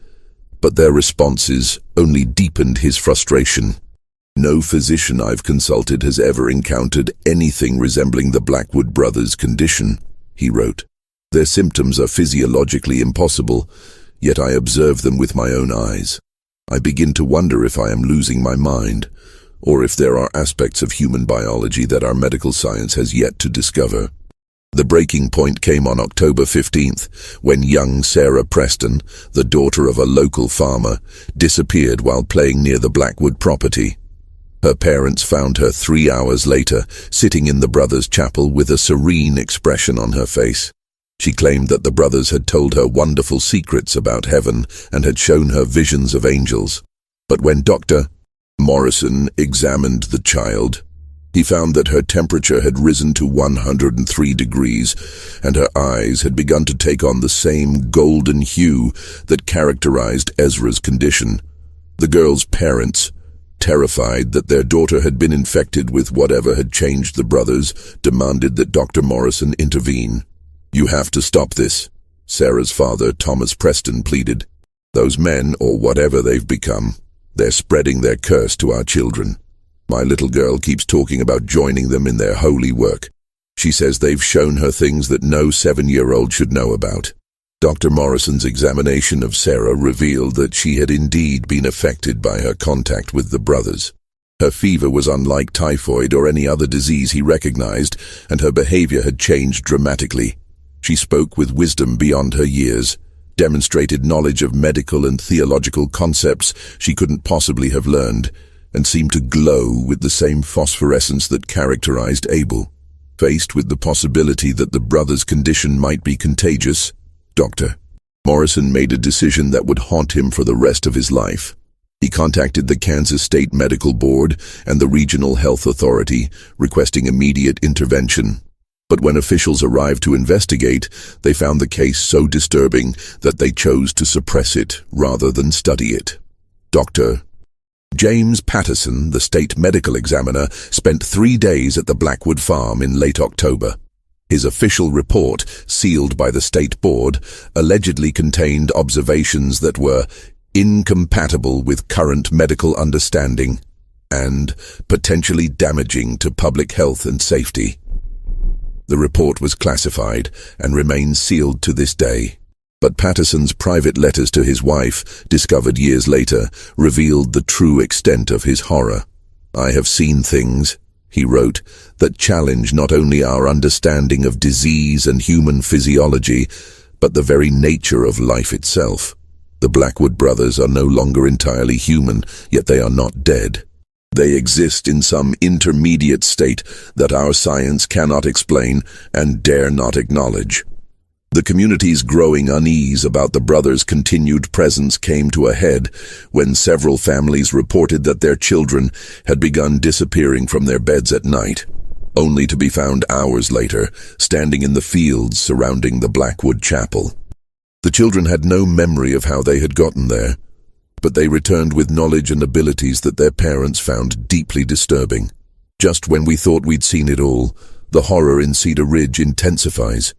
but their responses only deepened his frustration. "No physician I've consulted has ever encountered anything resembling the Blackwood brothers' condition," he wrote. "Their symptoms are physiologically impossible, yet I observe them with my own eyes. I begin to wonder if I am losing my mind, or if there are aspects of human biology that our medical science has yet to discover." The breaking point came on October 15th, when young Sarah Preston, the daughter of a local farmer, disappeared while playing near the Blackwood property. Her parents found her 3 hours later, sitting in the brothers' chapel with a serene expression on her face. She claimed that the brothers had told her wonderful secrets about heaven and had shown her visions of angels. But when Dr. Morrison examined the child, he found that her temperature had risen to 103 degrees, and her eyes had begun to take on the same golden hue that characterized Ezra's condition. The girl's parents, terrified that their daughter had been infected with whatever had changed the brothers, demanded that Dr. Morrison intervene. "You have to stop this," Sarah's father, Thomas Preston, pleaded. "Those men, or whatever they've become, they're spreading their curse to our children. My little girl keeps talking about joining them in their holy work. She says they've shown her things that no 7-year-old should know about." Dr. Morrison's examination of Sarah revealed that she had indeed been affected by her contact with the brothers. Her fever was unlike typhoid or any other disease he recognized, and her behavior had changed dramatically. She spoke with wisdom beyond her years, demonstrated knowledge of medical and theological concepts she couldn't possibly have learned, and seemed to glow with the same phosphorescence that characterized Abel. Faced with the possibility that the brother's condition might be contagious, Dr. Morrison made a decision that would haunt him for the rest of his life. He contacted the Kansas State Medical Board and the Regional Health Authority, requesting immediate intervention. But when officials arrived to investigate, they found the case so disturbing that they chose to suppress it rather than study it. Dr. James Patterson, the state medical examiner, spent 3 days at the Blackwood farm in late October. His official report, sealed by the state board, allegedly contained observations that were incompatible with current medical understanding and potentially damaging to public health and safety. The report was classified and remains sealed to this day. But Patterson's private letters to his wife, discovered years later, revealed the true extent of his horror. "I have seen things," he wrote, "that challenge not only our understanding of disease and human physiology, but the very nature of life itself. The Blackwood brothers are no longer entirely human, yet they are not dead. They exist in some intermediate state that our science cannot explain and dare not acknowledge." The community's growing unease about the brothers' continued presence came to a head when several families reported that their children had begun disappearing from their beds at night, only to be found hours later, standing in the fields surrounding the Blackwood chapel. The children had no memory of how they had gotten there, but they returned with knowledge and abilities that their parents found deeply disturbing. Just when we thought we'd seen it all, the horror in Cedar Ridge intensifies.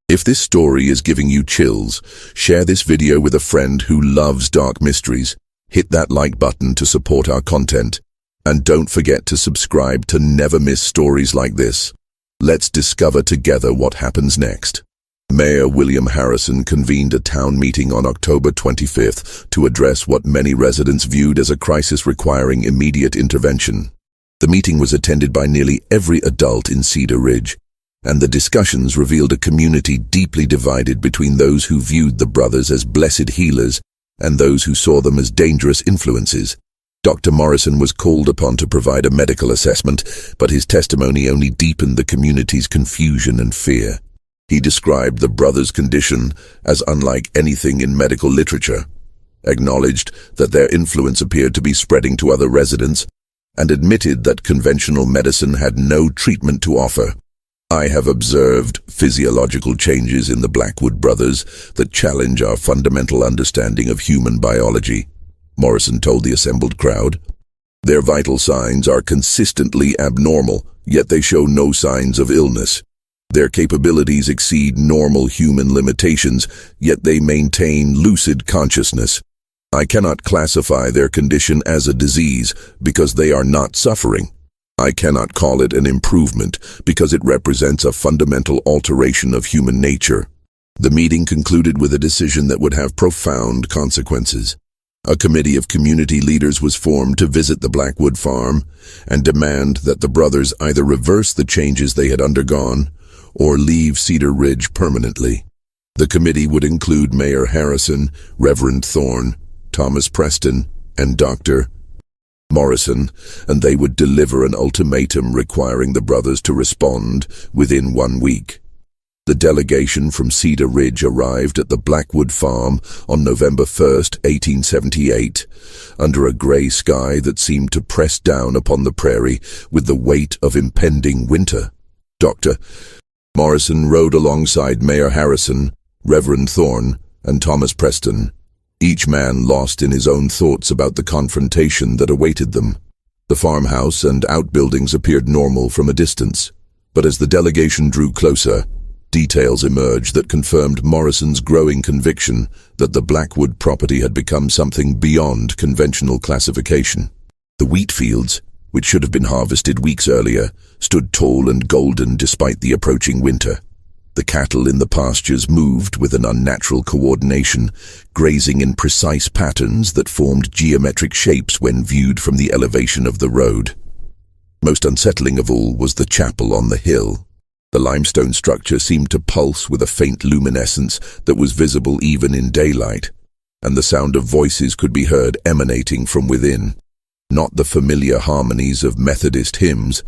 If this story is giving you chills, share this video with a friend who loves dark mysteries. Hit that like button to support our content. And don't forget to subscribe to never miss stories like this. Let's discover together what happens next. Mayor William Harrison convened a town meeting on October 25th to address what many residents viewed as a crisis requiring immediate intervention. The meeting was attended by nearly every adult in Cedar Ridge, and the discussions revealed a community deeply divided between those who viewed the brothers as blessed healers and those who saw them as dangerous influences. Dr. Morrison was called upon to provide a medical assessment, but his testimony only deepened the community's confusion and fear. He described the brothers' condition as unlike anything in medical literature, acknowledged that their influence appeared to be spreading to other residents, and admitted that conventional medicine had no treatment to offer. "I have observed physiological changes in the Blackwood brothers that challenge our fundamental understanding of human biology," Morrison told the assembled crowd. "Their vital signs are consistently abnormal, yet they show no signs of illness. Their capabilities exceed normal human limitations, yet they maintain lucid consciousness. I cannot classify their condition as a disease because they are not suffering. I cannot call it an improvement because it represents a fundamental alteration of human nature." The meeting concluded with a decision that would have profound consequences. A committee of community leaders was formed to visit the Blackwood farm and demand that the brothers either reverse the changes they had undergone or leave Cedar Ridge permanently. The committee would include Mayor Harrison, Reverend Thorne, Thomas Preston, and Dr. Morrison, and they would deliver an ultimatum requiring the brothers to respond within 1 week. The delegation from Cedar Ridge arrived at the Blackwood farm on November 1st, 1878, under a grey sky that seemed to press down upon the prairie with the weight of impending winter. Dr. Morrison rode alongside Mayor Harrison, Reverend Thorne, and Thomas Preston, each man lost in his own thoughts about the confrontation that awaited them. The farmhouse and outbuildings appeared normal from a distance, but as the delegation drew closer, details emerged that confirmed Morrison's growing conviction that the Blackwood property had become something beyond conventional classification. The wheat fields, which should have been harvested weeks earlier, stood tall and golden despite the approaching winter. The cattle in the pastures moved with an unnatural coordination, grazing in precise patterns that formed geometric shapes when viewed from the elevation of the road. Most unsettling of all was the chapel on the hill. The limestone structure seemed to pulse with a faint luminescence that was visible even in daylight, and the sound of voices could be heard emanating from within. Not the familiar harmonies of Methodist hymns,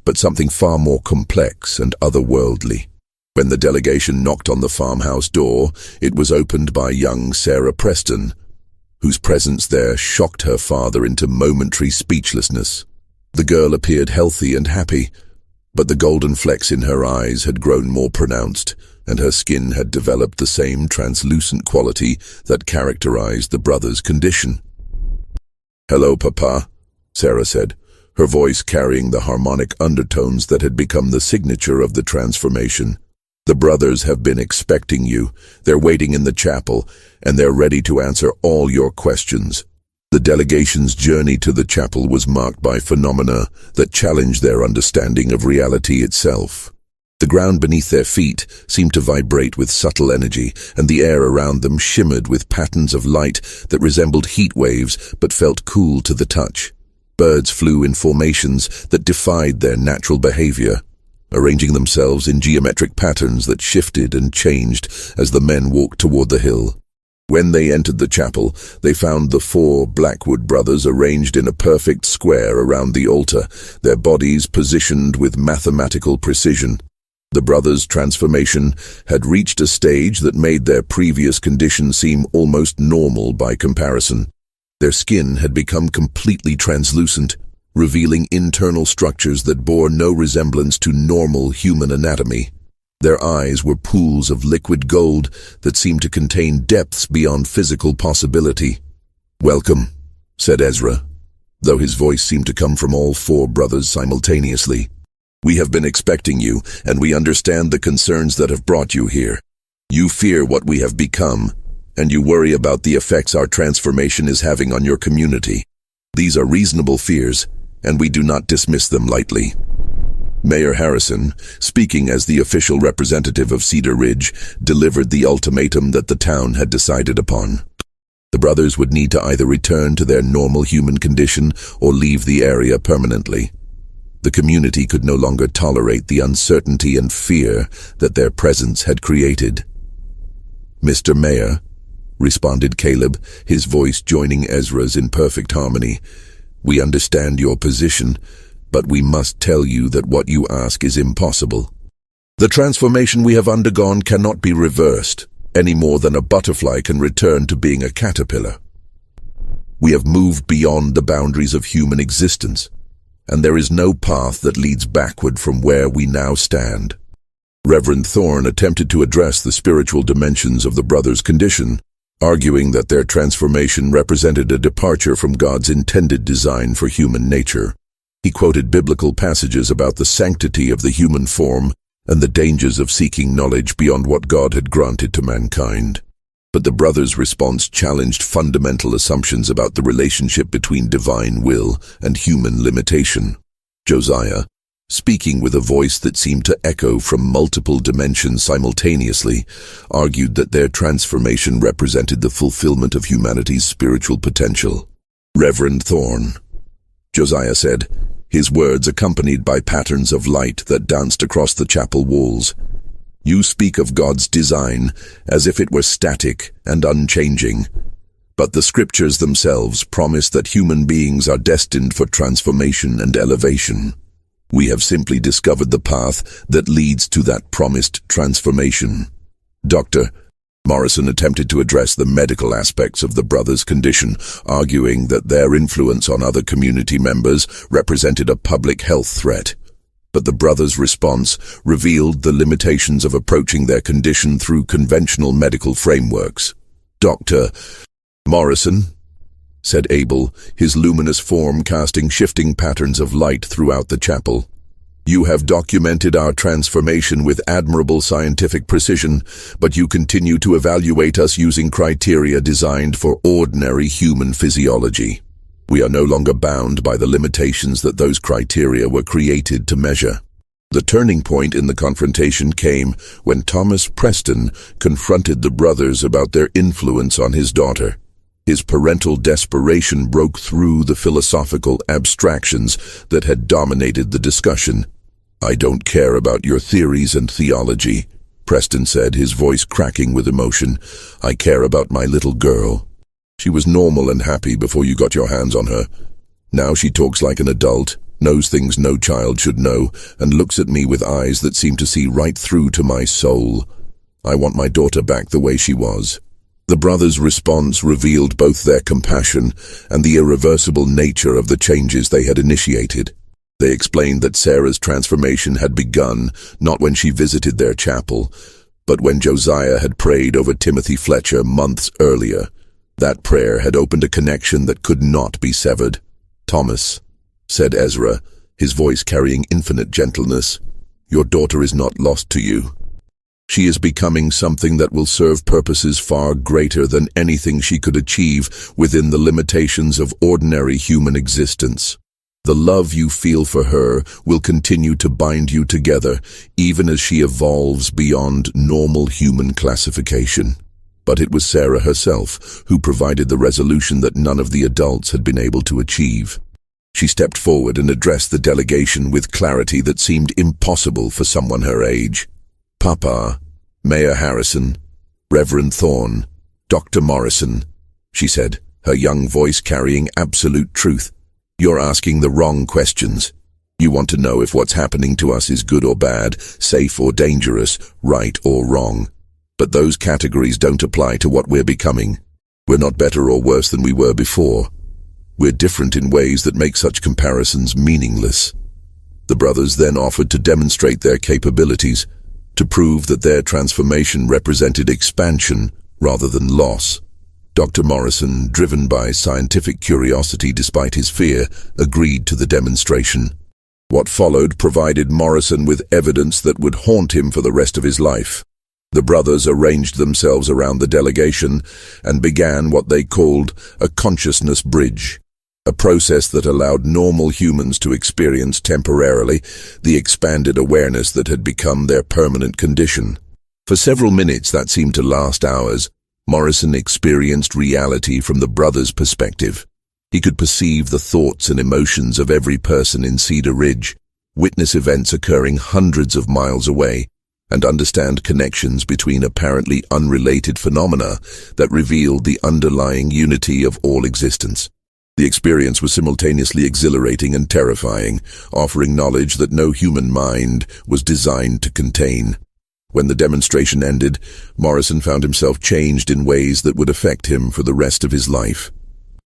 but something far more complex and otherworldly. When the delegation knocked on the farmhouse door, it was opened by young Sarah Preston, whose presence there shocked her father into momentary speechlessness. The girl appeared healthy and happy, but the golden flecks in her eyes had grown more pronounced, and her skin had developed the same translucent quality that characterized the brothers' condition. "Hello, Papa," Sarah said, her voice carrying the harmonic undertones that had become the signature of the transformation. "The brothers have been expecting you. They're waiting in the chapel, and they're ready to answer all your questions." The delegation's journey to the chapel was marked by phenomena that challenged their understanding of reality itself. The ground beneath their feet seemed to vibrate with subtle energy, and the air around them shimmered with patterns of light that resembled heat waves but felt cool to the touch. Birds flew in formations that defied their natural behavior, arranging themselves in geometric patterns that shifted and changed as the men walked toward the hill. When they entered the chapel, they found the 4 Blackwood brothers arranged in a perfect square around the altar, their bodies positioned with mathematical precision. The brothers' transformation had reached a stage that made their previous condition seem almost normal by comparison. Their skin had become completely translucent, revealing internal structures that bore no resemblance to normal human anatomy. Their eyes were pools of liquid gold that seemed to contain depths beyond physical possibility. "Welcome," said Ezra, though his voice seemed to come from all 4 brothers simultaneously. "We have been expecting you, and we understand the concerns that have brought you here. You fear what we have become, and you worry about the effects our transformation is having on your community. These are reasonable fears, and we do not dismiss them lightly." Mayor Harrison, speaking as the official representative of Cedar Ridge, delivered the ultimatum that the town had decided upon. The brothers would need to either return to their normal human condition or leave the area permanently. The community could no longer tolerate the uncertainty and fear that their presence had created. "Mr. Mayor," responded Caleb, his voice joining Ezra's in perfect harmony, "we understand your position, but we must tell you that what you ask is impossible. The transformation we have undergone cannot be reversed, any more than a butterfly can return to being a caterpillar. We have moved beyond the boundaries of human existence, and there is no path that leads backward from where we now stand." Reverend Thorne attempted to address the spiritual dimensions of the brothers' condition, arguing that their transformation represented a departure from God's intended design for human nature. He quoted biblical passages about the sanctity of the human form and the dangers of seeking knowledge beyond what God had granted to mankind. But the brothers' response challenged fundamental assumptions about the relationship between divine will and human limitation. Josiah, speaking with a voice that seemed to echo from multiple dimensions simultaneously, argued that their transformation represented the fulfillment of humanity's spiritual potential. "Reverend Thorne," Josiah said, his words accompanied by patterns of light that danced across the chapel walls, You speak of God's design as if it were static and unchanging. But the scriptures themselves promise that human beings are destined for transformation and elevation. We have simply discovered the path that leads to that promised transformation. Dr. Morrison attempted to address the medical aspects of the brothers' condition, arguing that their influence on other community members represented a public health threat. But the brothers' response revealed the limitations of approaching their condition through conventional medical frameworks. "Dr. Morrison," said Abel, his luminous form casting shifting patterns of light throughout the chapel, "you have documented our transformation with admirable scientific precision, but you continue to evaluate us using criteria designed for ordinary human physiology. We are no longer bound by the limitations that those criteria were created to measure." The turning point in the confrontation came when Thomas Preston confronted the brothers about their influence on his daughter. His parental desperation broke through the philosophical abstractions that had dominated the discussion. "I don't care about your theories and theology," Preston said, his voice cracking with emotion. "I care about my little girl. She was normal and happy before you got your hands on her. Now she talks like an adult, knows things no child should know, and looks at me with eyes that seem to see right through to my soul. I want my daughter back the way she was." The brothers' response revealed both their compassion and the irreversible nature of the changes they had initiated. They explained that Sarah's transformation had begun not when she visited their chapel, but when Josiah had prayed over Timothy Fletcher months earlier. That prayer had opened a connection that could not be severed. "Thomas," said Ezra, his voice carrying infinite gentleness, "your daughter is not lost to you. She is becoming something that will serve purposes far greater than anything she could achieve within the limitations of ordinary human existence. The love you feel for her will continue to bind you together, even as she evolves beyond normal human classification." But it was Sarah herself who provided the resolution that none of the adults had been able to achieve. She stepped forward and addressed the delegation with clarity that seemed impossible for someone her age. "Papa, Mayor Harrison, Reverend Thorne, Dr. Morrison," she said, her young voice carrying absolute truth, "you're asking the wrong questions. You want to know if what's happening to us is good or bad, safe or dangerous, right or wrong. But those categories don't apply to what we're becoming. We're not better or worse than we were before. We're different in ways that make such comparisons meaningless." The brothers then offered to demonstrate their capabilities, to prove that their transformation represented expansion rather than loss. Dr. Morrison, driven by scientific curiosity despite his fear, agreed to the demonstration. What followed provided Morrison with evidence that would haunt him for the rest of his life. The brothers arranged themselves around the delegation and began what they called a consciousness bridge, a process that allowed normal humans to experience temporarily the expanded awareness that had become their permanent condition. For several minutes that seemed to last hours, Morrison experienced reality from the brothers' perspective. He could perceive the thoughts and emotions of every person in Cedar Ridge, witness events occurring hundreds of miles away, and understand connections between apparently unrelated phenomena that revealed the underlying unity of all existence. The experience was simultaneously exhilarating and terrifying, offering knowledge that no human mind was designed to contain. When the demonstration ended, Morrison found himself changed in ways that would affect him for the rest of his life.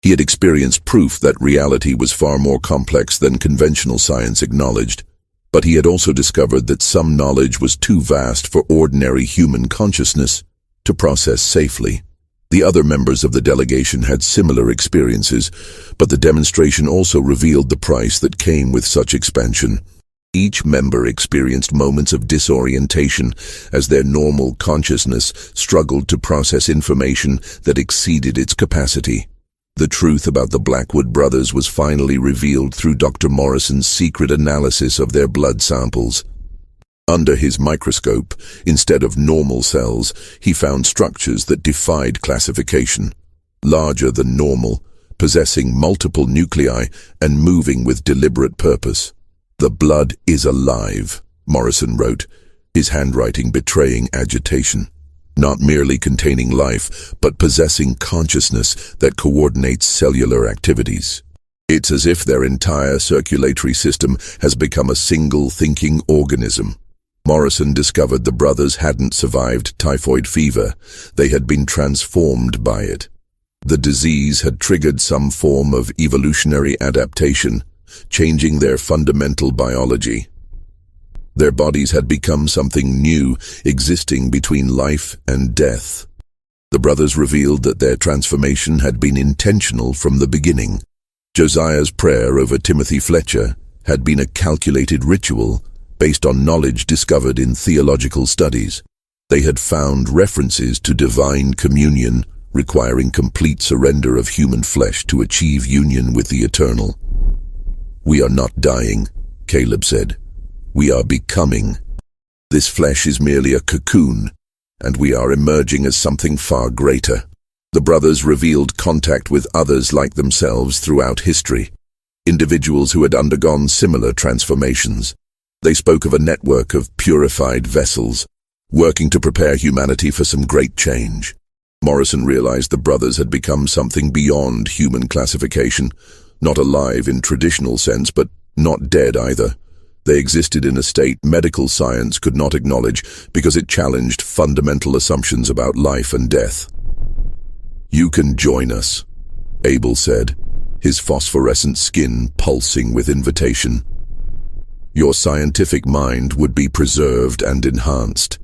He had experienced proof that reality was far more complex than conventional science acknowledged, but he had also discovered that some knowledge was too vast for ordinary human consciousness to process safely. The other members of the delegation had similar experiences, but the demonstration also revealed the price that came with such expansion. Each member experienced moments of disorientation as their normal consciousness struggled to process information that exceeded its capacity. The truth about the Blackwood brothers was finally revealed through Dr. Morrison's secret analysis of their blood samples. Under his microscope, instead of normal cells, he found structures that defied classification. Larger than normal, possessing multiple nuclei and moving with deliberate purpose. "The blood is alive," Morrison wrote. his handwriting betraying agitation, not merely containing life, but possessing consciousness that coordinates cellular activities. It's as if their entire circulatory system has become a single thinking organism. Morrison discovered the brothers hadn't survived typhoid fever. They had been transformed by it. The disease had triggered some form of evolutionary adaptation, changing their fundamental biology. Their bodies had become something new, existing between life and death. The brothers revealed that their transformation had been intentional from the beginning. Josiah's prayer over Timothy Fletcher had been a calculated ritual based on knowledge discovered in theological studies. They had found references to divine communion, requiring complete surrender of human flesh to achieve union with the eternal. "We are not dying," Caleb said. "We are becoming. This flesh is merely a cocoon, and we are emerging as something far greater." The brothers revealed contact with others like themselves throughout history, individuals who had undergone similar transformations. They spoke of a network of purified vessels, working to prepare humanity for some great change. Morrison realized the brothers had become something beyond human classification, not alive in traditional sense, but not dead either. They existed in a state medical science could not acknowledge because it challenged fundamental assumptions about life and death. "You can join us," Abel said, his phosphorescent skin pulsing with invitation. "Your scientific mind would be preserved and enhanced."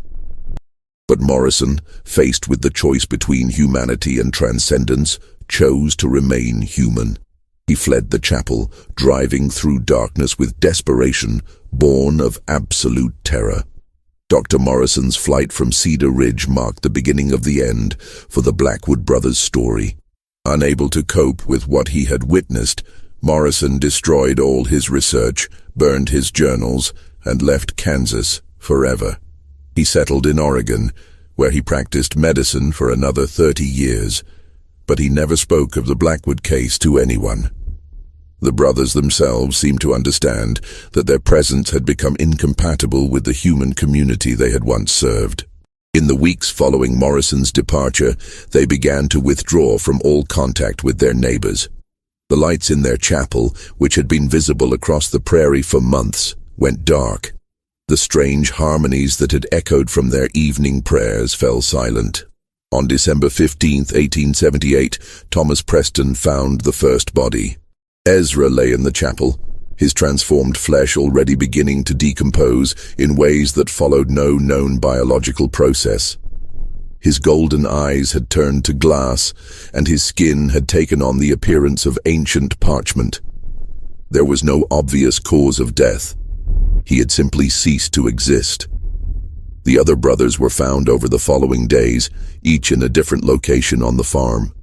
But Morrison, faced with the choice between humanity and transcendence, chose to remain human. He fled the chapel, driving through darkness with desperation, born of absolute terror. Dr. Morrison's flight from Cedar Ridge marked the beginning of the end for the Blackwood brothers' story. Unable to cope with what he had witnessed, Morrison destroyed all his research, burned his journals, and left Kansas forever. He settled in Oregon, where he practiced medicine for another 30 years, but he never spoke of the Blackwood case to anyone. The brothers themselves seemed to understand that their presence had become incompatible with the human community they had once served. In the weeks following Morrison's departure, they began to withdraw from all contact with their neighbors. The lights in their chapel, which had been visible across the prairie for months, went dark. The strange harmonies that had echoed from their evening prayers fell silent. On December 15, 1878, Thomas Preston found the first body. Ezra lay in the chapel, his transformed flesh already beginning to decompose in ways that followed no known biological process. His golden eyes had turned to glass, and his skin had taken on the appearance of ancient parchment. There was no obvious cause of death. He had simply ceased to exist. The other brothers were found over the following days, each in a different location on the farm.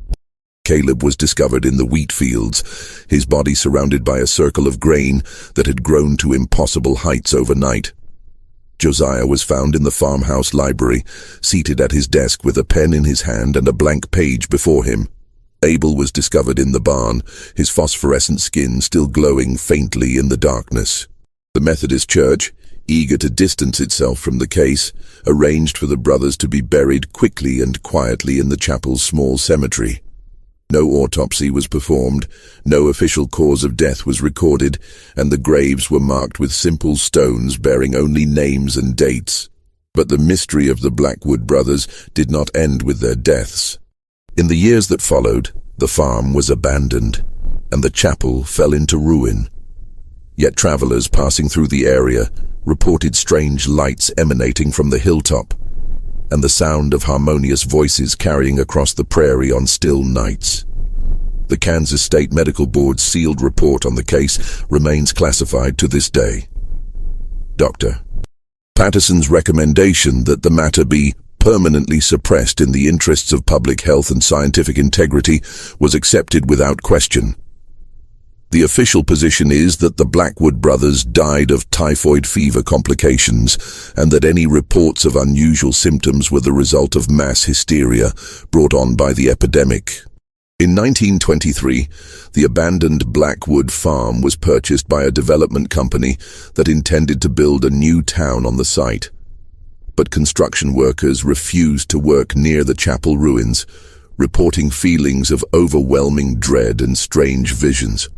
Caleb was discovered in the wheat fields, his body surrounded by a circle of grain that had grown to impossible heights overnight. Josiah was found in the farmhouse library, seated at his desk with a pen in his hand and a blank page before him. Abel was discovered in the barn, his phosphorescent skin still glowing faintly in the darkness. The Methodist Church, eager to distance itself from the case, arranged for the brothers to be buried quickly and quietly in the chapel's small cemetery. No autopsy was performed, no official cause of death was recorded, and the graves were marked with simple stones bearing only names and dates. But the mystery of the Blackwood brothers did not end with their deaths. In the years that followed, the farm was abandoned, and the chapel fell into ruin. Yet travelers passing through the area reported strange lights emanating from the hilltop, and the sound of harmonious voices carrying across the prairie on still nights. The Kansas State Medical Board's sealed report on the case remains classified to this day. Dr. Patterson's recommendation that the matter be permanently suppressed in the interests of public health and scientific integrity was accepted without question. The official position is that the Blackwood brothers died of typhoid fever complications, and that any reports of unusual symptoms were the result of mass hysteria brought on by the epidemic. In 1923, the abandoned Blackwood farm was purchased by a development company that intended to build a new town on the site. but construction workers refused to work near the chapel ruins, reporting feelings of overwhelming dread and strange visions.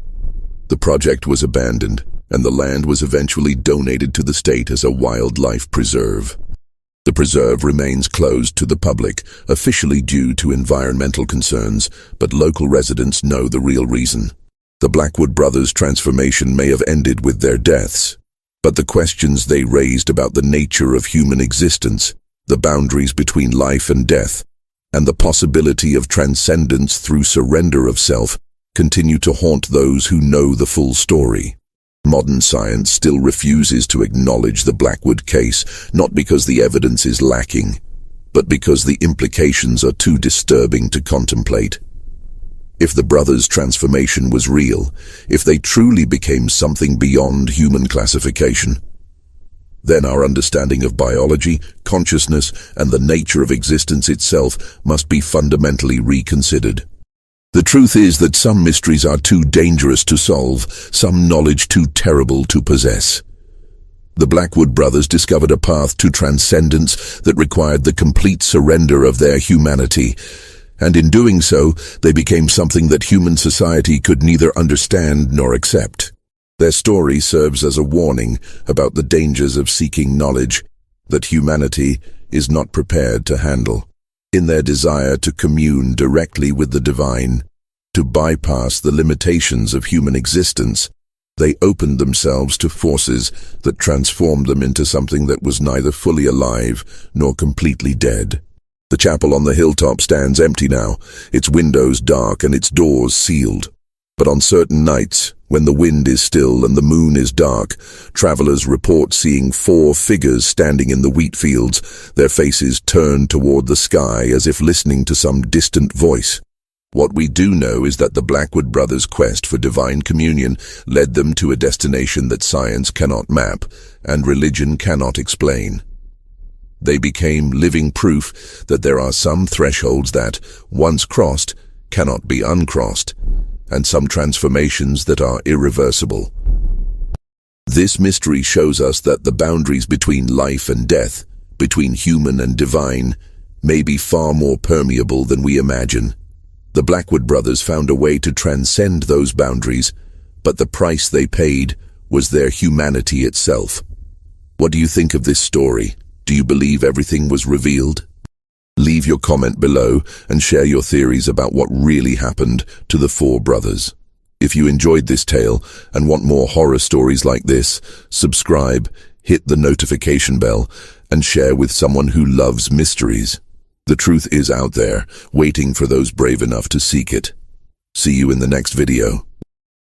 The project was abandoned, and the land was eventually donated to the state as a wildlife preserve. The preserve remains closed to the public, officially due to environmental concerns, but local residents know the real reason. The Blackwood brothers' transformation may have ended with their deaths, but the questions they raised about the nature of human existence, the boundaries between life and death, and the possibility of transcendence through surrender of self continue to haunt those who know the full story. Modern science still refuses to acknowledge the Blackwood case, not because the evidence is lacking, but because the implications are too disturbing to contemplate. If the brothers' transformation was real, if they truly became something beyond human classification, then our understanding of biology, consciousness, and the nature of existence itself must be fundamentally reconsidered. The truth is that some mysteries are too dangerous to solve, some knowledge too terrible to possess. The Blackwood brothers discovered a path to transcendence that required the complete surrender of their humanity, and in doing so, they became something that human society could neither understand nor accept. Their story serves as a warning about the dangers of seeking knowledge that humanity is not prepared to handle. In their desire to commune directly with the divine, to bypass the limitations of human existence, they opened themselves to forces that transformed them into something that was neither fully alive nor completely dead. The chapel on the hilltop stands empty now, its windows dark and its doors sealed. But on certain nights, when the wind is still and the moon is dark, travelers report seeing 4 figures standing in the wheat fields, their faces turned toward the sky as if listening to some distant voice. What we do know is that the Blackwood brothers' quest for divine communion led them to a destination that science cannot map and religion cannot explain. They became living proof that there are some thresholds that, once crossed, cannot be uncrossed, and some transformations that are irreversible. This mystery shows us that the boundaries between life and death, between human and divine, may be far more permeable than we imagine. The Blackwood brothers found a way to transcend those boundaries, but the price they paid was their humanity itself. What do you think of this story? Do you believe everything was revealed? Leave your comment below and share your theories about what really happened to the 4 brothers. If you enjoyed this tale and want more horror stories like this, subscribe, hit the notification bell, and share with someone who loves mysteries. The truth is out there, waiting for those brave enough to seek it. See you in the next video.